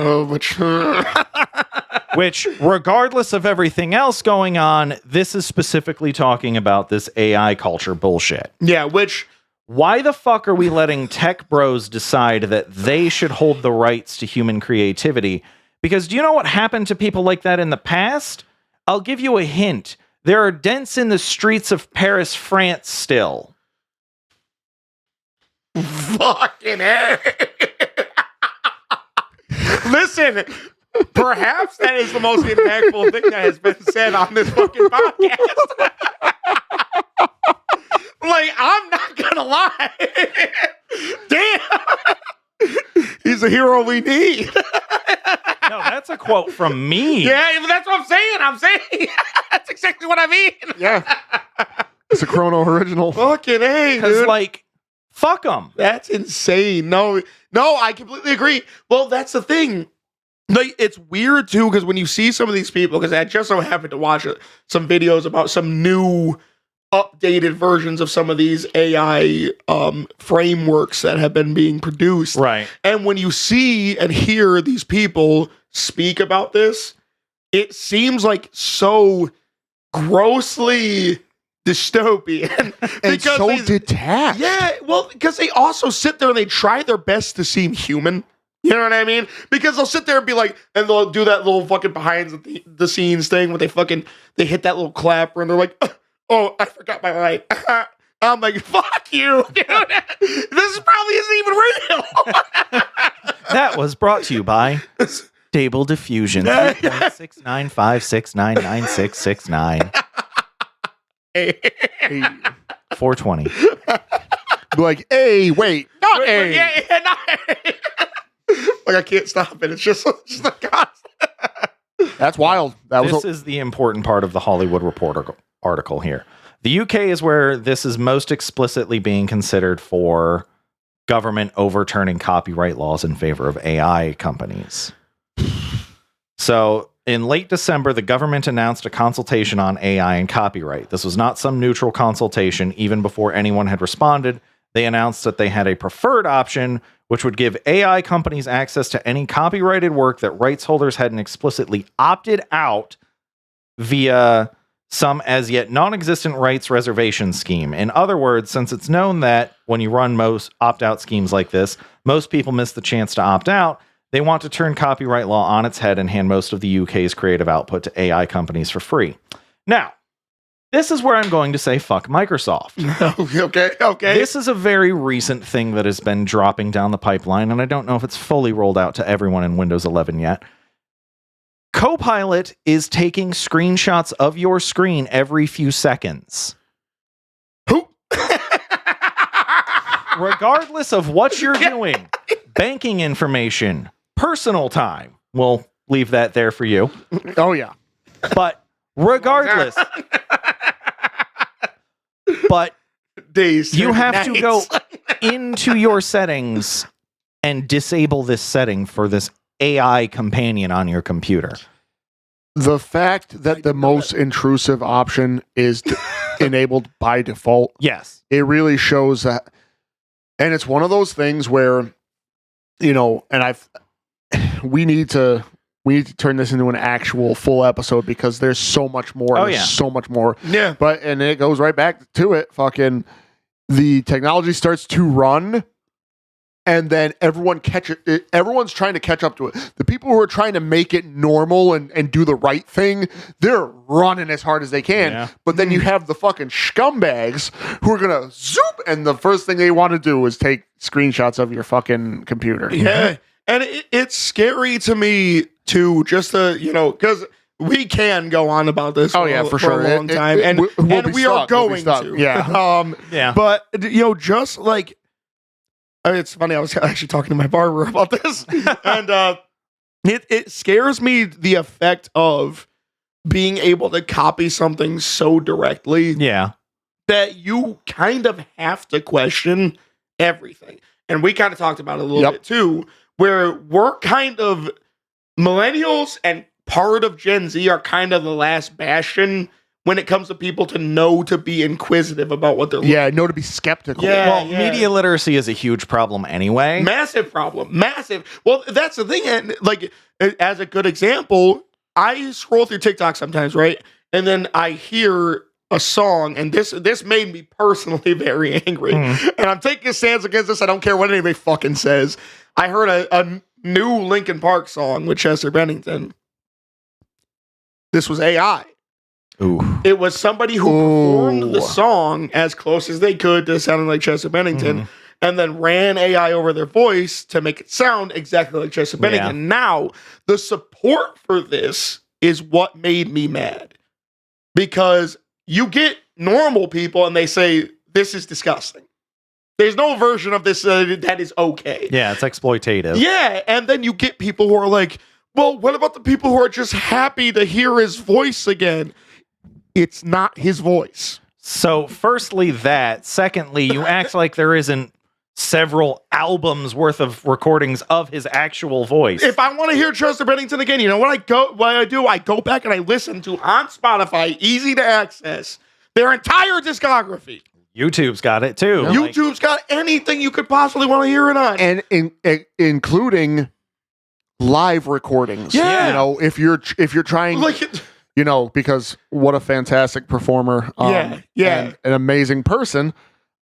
Which, regardless of everything else going on, this is specifically talking about this AI culture bullshit. yeah, which Why the fuck are we letting tech bros decide that they should hold the rights to human creativity? Because do you know what happened to people like that in the past? I'll give you a hint. There are dents in the streets of Paris, France still. fucking Listen, perhaps that is the most impactful thing that has been said on this fucking podcast. Like, I'm not gonna lie. Damn. He's the hero we need. No, that's a quote from me. Yeah, but that's what I'm saying. That's exactly what I mean. Yeah. It's a Chrono original. Fucking A, Because, dude. like, fuck them. That's insane. No, I completely agree. Well, that's the thing. Like, it's weird too, because when you see some of these people, because I just so happened to watch some videos about some new updated versions of some of these AI frameworks that have been being produced. Right. And when you see and hear these people speak about this, it seems like so grossly dystopian. And so detached. Yeah, well, because they also sit there and they try their best to seem human. You know what I mean? Because they'll sit there and be like, and they'll do that little fucking behind the scenes thing where they hit that little clapper and they're like, oh, I forgot my light. I'm like, fuck you, dude. This probably isn't even real. That was brought to you by Stable Diffusion. 3.6956999669. Hey. 420. Be like, hey, wait, not A. Yeah, not like I can't stop it. It's just a constant. That's wild. This is the important part of the Hollywood Reporter article here. The UK is where this is most explicitly being considered for government overturning copyright laws in favor of AI companies. So, in late December, the government announced a consultation on AI and copyright. This was not some neutral consultation. Even before anyone had responded, they announced that they had a preferred option, which would give AI companies access to any copyrighted work that rights holders hadn't explicitly opted out via some as yet non-existent rights reservation scheme. In other words, since it's known that when you run most opt-out schemes like this, most people miss the chance to opt out, they want to turn copyright law on its head and hand most of the UK's creative output to AI companies for free. Now, this is where I'm going to say fuck Microsoft. Okay. This is a very recent thing that has been dropping down the pipeline, and I don't know if it's fully rolled out to everyone in Windows 11 yet. Copilot is taking screenshots of your screen every few seconds. Who? Regardless of what you're doing, banking information, personal time. We'll leave that there for you. Oh yeah. But regardless, but Days. you have to go into your settings and disable this setting for this AI companion on your computer. The fact that the most intrusive option is enabled by default, Yes. it really shows that. And it's one of those things where, and we need to turn this into an actual full episode because there's so much more. Oh, There's yeah. so much more. Yeah. And it goes right back to it. Fucking the technology starts to run, and then everyone's trying to catch up to it. The people who are trying to make it normal and do the right thing, they're running as hard as they can. Yeah. But then you have the fucking scumbags who are gonna zoop, and the first thing they want to do is take screenshots of your fucking computer. Yeah. And it's scary to me too, just to, because we can go on about this Oh, yeah, for sure. a long time. And we'll be we are stuck. We'll be going stuck. to. Yeah. Yeah. But, just like, it's funny, I was actually talking to my barber about this. And it scares me the effect of being able to copy something so directly Yeah. that you kind of have to question everything. And we kind of talked about it a little bit too, where we're kind of millennials and part of Gen Z are kind of the last bastion when it comes to people to be inquisitive about what they're looking Yeah, no, to be skeptical. Yeah. Well, media literacy is a huge problem anyway. Massive problem. Massive. Well, that's the thing. And like, as a good example, I scroll through TikTok sometimes, right? And then I hear a song, and this made me personally very angry. And I'm taking a stance against this. I don't care what anybody fucking says. I heard a new Linkin Park song with Chester Bennington. This was AI. Ooh. It was somebody who performed the song as close as they could to sounding like Chester Bennington, and then ran AI over their voice to make it sound exactly like Chester Bennington. Yeah. Now, the support for this is what made me mad. Because you get normal people and they say, this is disgusting. There's no version of this that is okay. Yeah, it's exploitative. Yeah, and then you get people who are like, well, what about the people who are just happy to hear his voice again? It's not his voice. So, firstly, that. Secondly, you act like there isn't several albums worth of recordings of his actual voice. If I want to hear Chester Bennington again, you know what I do? I go back and I listen to on Spotify, easy to access, their entire discography. YouTube's got it too. Like, YouTube's got anything you could possibly want to hear it on. And including live recordings. Yeah. If you're trying, because what a fantastic performer. And an amazing person.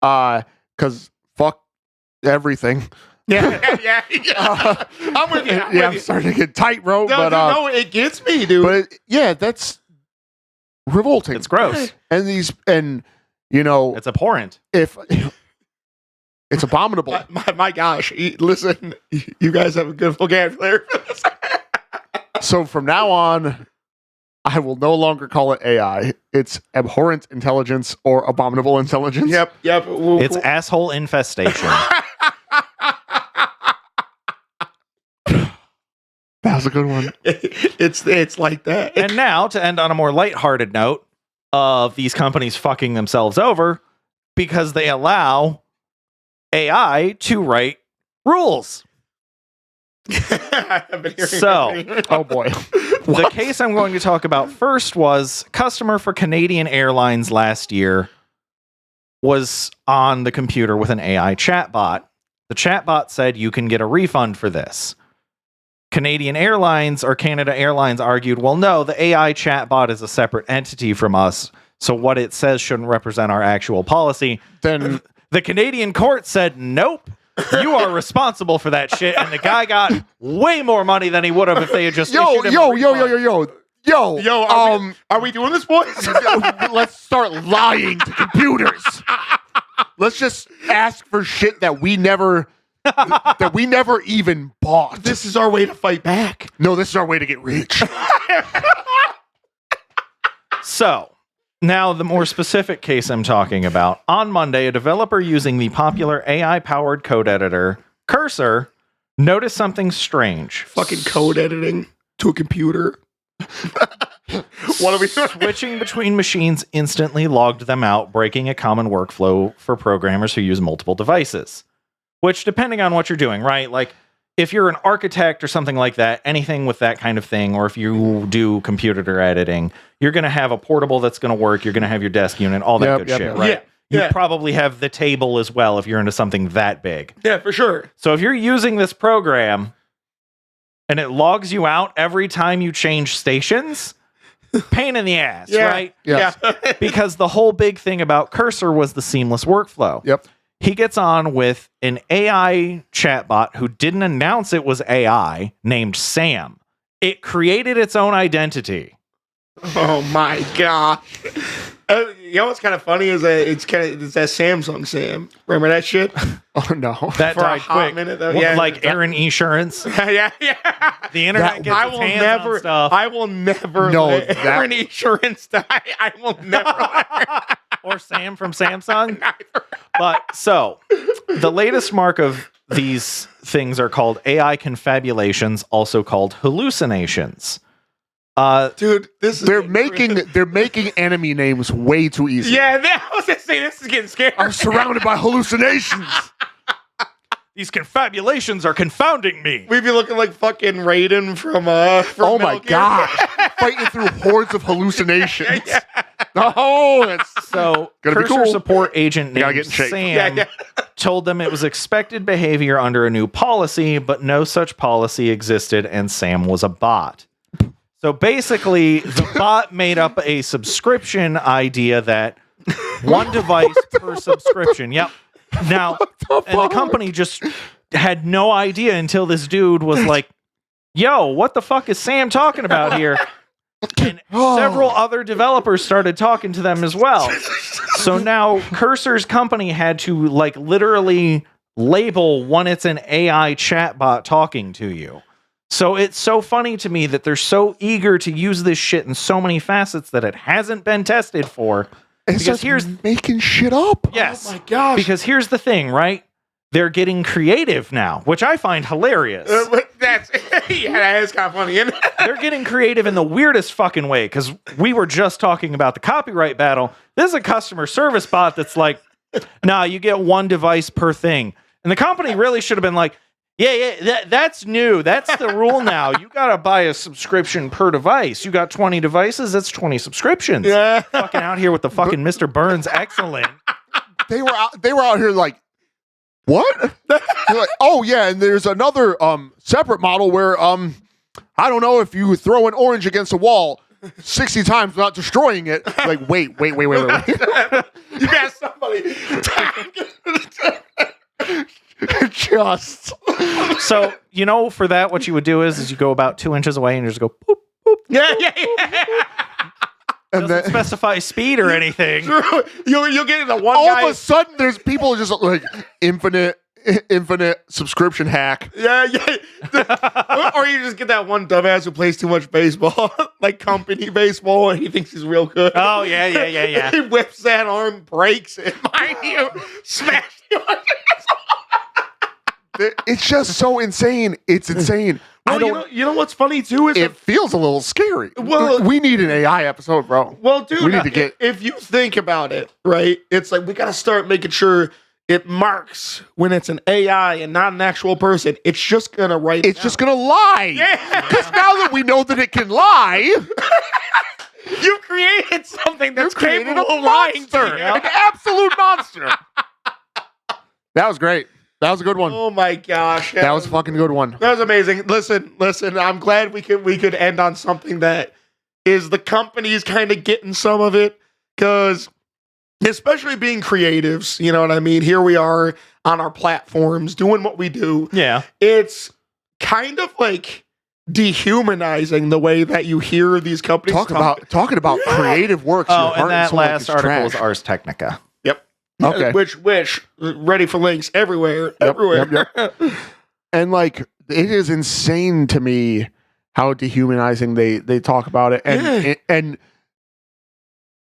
Because fuck everything. Yeah. I'm with you. I'm starting to get tight, bro. No, it gets me, dude. But yeah, that's revolting. it's gross. And It's abhorrent. if it's abominable. My gosh, listen, you guys have a good vocabulary. So from now on, I will no longer call it AI. It's abhorrent intelligence or abominable intelligence. Yep. It's asshole infestation. That's a good one. It's like that. And now, to end on a more lighthearted note of these companies fucking themselves over because they allow AI to write rules. I've been hearing So, Oh boy. the case I'm going to talk about first was customer for Canadian Airlines last year was on the computer with an AI chatbot. The chatbot said you can get a refund for this. Canadian Airlines or Canada Airlines argued, well, no, the AI chatbot is a separate entity from us, so what it says shouldn't represent our actual policy. Then The Canadian court said, nope, you are responsible for that shit, and the guy got way more money than he would have if they had just issued him a refund. Are we doing this, boys? Let's start lying to computers. Let's just ask for shit that we never even bought. This is our way to fight back. No, this is our way to get rich. So, now the more specific case I'm talking about. On Monday, a developer using the popular AI-powered code editor, Cursor, noticed something strange. Fucking code editing to a computer. What are we doing? Switching between machines instantly logged them out, breaking a common workflow for programmers who use multiple devices. Which, depending on what you're doing, right? Like, if you're an architect or something like that, anything with that kind of thing, or if you do computer editing, you're going to have a portable that's going to work. You're going to have your desk unit, all that good shit, right? Yeah. You probably have the table as well if you're into something that big. Yeah, for sure. So if you're using this program and it logs you out every time you change stations, pain in the ass, right? Yes. Yeah. Because the whole big thing about Cursor was the seamless workflow. Yep. He gets on with an AI chatbot who didn't announce it was AI, named Sam. It created its own identity. Oh my god! You know what's kind of funny is that it's that Samsung Sam. Remember that shit? Oh no. That For a died hot quick. minute, though. Well, Yeah. like Aaron Insurance. Yeah. The internet gets its hands on stuff. I will never No, let that- Aaron Insurance die. I will never let her. Or Sam from Samsung. But so, the latest mark of these things are called AI confabulations, also called hallucinations. Dude, this is They're making enemy names way too easy. Yeah, I was gonna say this is getting scary. I'm surrounded by hallucinations. These confabulations are confounding me. We'd be looking like fucking Raiden from Oh my Metal Gear. god. Fighting through hordes of hallucinations. Oh, that's So, Gonna be Cursor cool. support agent gotta named get in shape. Sam Yeah. told them it was expected behavior under a new policy, but no such policy existed, and Sam was a bot. So basically, the bot made up a subscription idea that one device per subscription. Yep. Now, and the company just had no idea until this dude was like, yo, what the fuck is Sam talking about here? And several other developers started talking to them as well. So now Cursor's company had to like literally label when it's an AI chatbot talking to you. So it's so funny to me that they're so eager to use this shit in so many facets that it hasn't been tested for. It's Because just here's making shit up. yes. Oh my gosh. Because here's the thing, right? They're getting creative now, which I find hilarious. That's that is kind of funny, isn't it? They're getting creative in the weirdest fucking way, because we were just talking about the copyright battle. This is a customer service bot that's like, nah, you get one device per thing. And the company really should have been like, that's new. That's the rule now. You got to buy a subscription per device. You got 20 devices, that's 20 subscriptions. Yeah. Fucking out here with the fucking Mr. Burns excellent. They were out here like, what? They're like, oh yeah, and there's another separate model where I don't know, if you throw an orange against a wall 60 times without destroying it. Like, wait. You got somebody. Just So, you know, for that, what you would do is you go about 2 inches away and you just go boop, boop. Yeah. and Doesn't then specify speed or anything. You'll get into one all guy. of a sudden there's people just like infinite subscription hack. Yeah. Or you just get that one dumbass who plays too much baseball, like company baseball, and he thinks he's real good. Oh, yeah. He whips that arm, breaks it, mind you, smash you. It's just so insane. It's insane. Well, you know what's funny too is It feels a little scary. Well- We need an AI episode, bro. well, dude, we need to get- if you think about it, right? It's like we got to start making sure it marks when it's an AI and not an actual person. It's just gonna write. It's just gonna lie. Yeah. Because now that we know that it can lie, You created something that's you created capable a of lying to monster, you. an absolute monster. That was great. That was a good one. Oh my gosh. That was a fucking good one. That was amazing. Listen. I'm glad we could end on something that is the companies kind of getting some of it, because especially being creatives, you know what I mean? Here we are on our platforms doing what we do. Yeah. It's kind of like dehumanizing the way that you hear these companies talking about creative works. Oh, your heart and that soul like last it's article trash. was Ars Technica. Yep. Okay. Which ready for links everywhere. Everywhere. Yep. And like, it is insane to me how dehumanizing they talk about it, and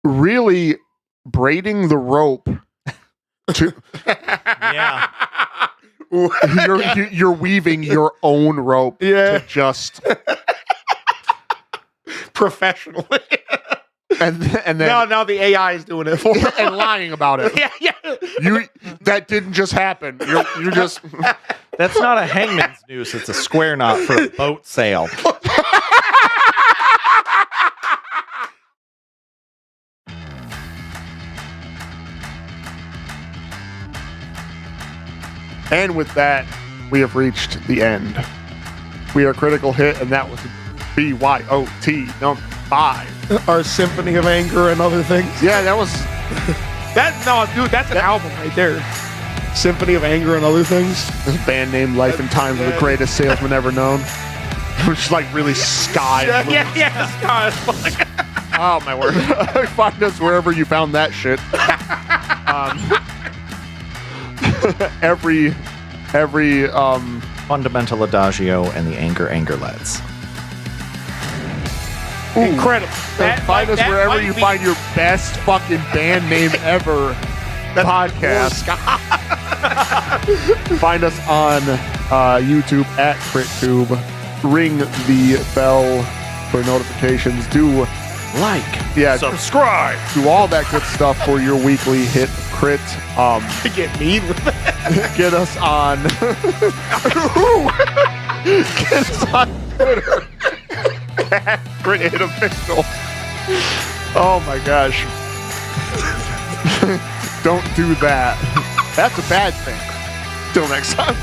really braiding the rope to Yeah. you're weaving your own rope Yeah. to just Professionally. and then now the AI is doing it for us. and lying about it. Yeah. That didn't just happen. You're just That's not a hangman's noose. It's a square knot for a boat sail. And with that, we have reached the end. We are Critical Hit, and that was BYOT number 5. Our Symphony of Anger and Other Things. Yeah, that was That's an album right there. Symphony of Anger and Other Things. this band name Life and Times of the Greatest Salesman Ever Known. Which is like really sky. Yeah. Oh my word. Find us wherever you found that shit. Every Fundamental Adagio and the Angerlets. Incredible. find us wherever you find your best fucking band name ever podcast. Find us on YouTube at CritTube. Ring the bell for notifications. Do Subscribe. do all that good stuff for your weekly hit crit. Get mean with that. Get us on get us on Twitter at Crit Hit Official. Oh my gosh. Don't do that. That's a bad thing. Till next time.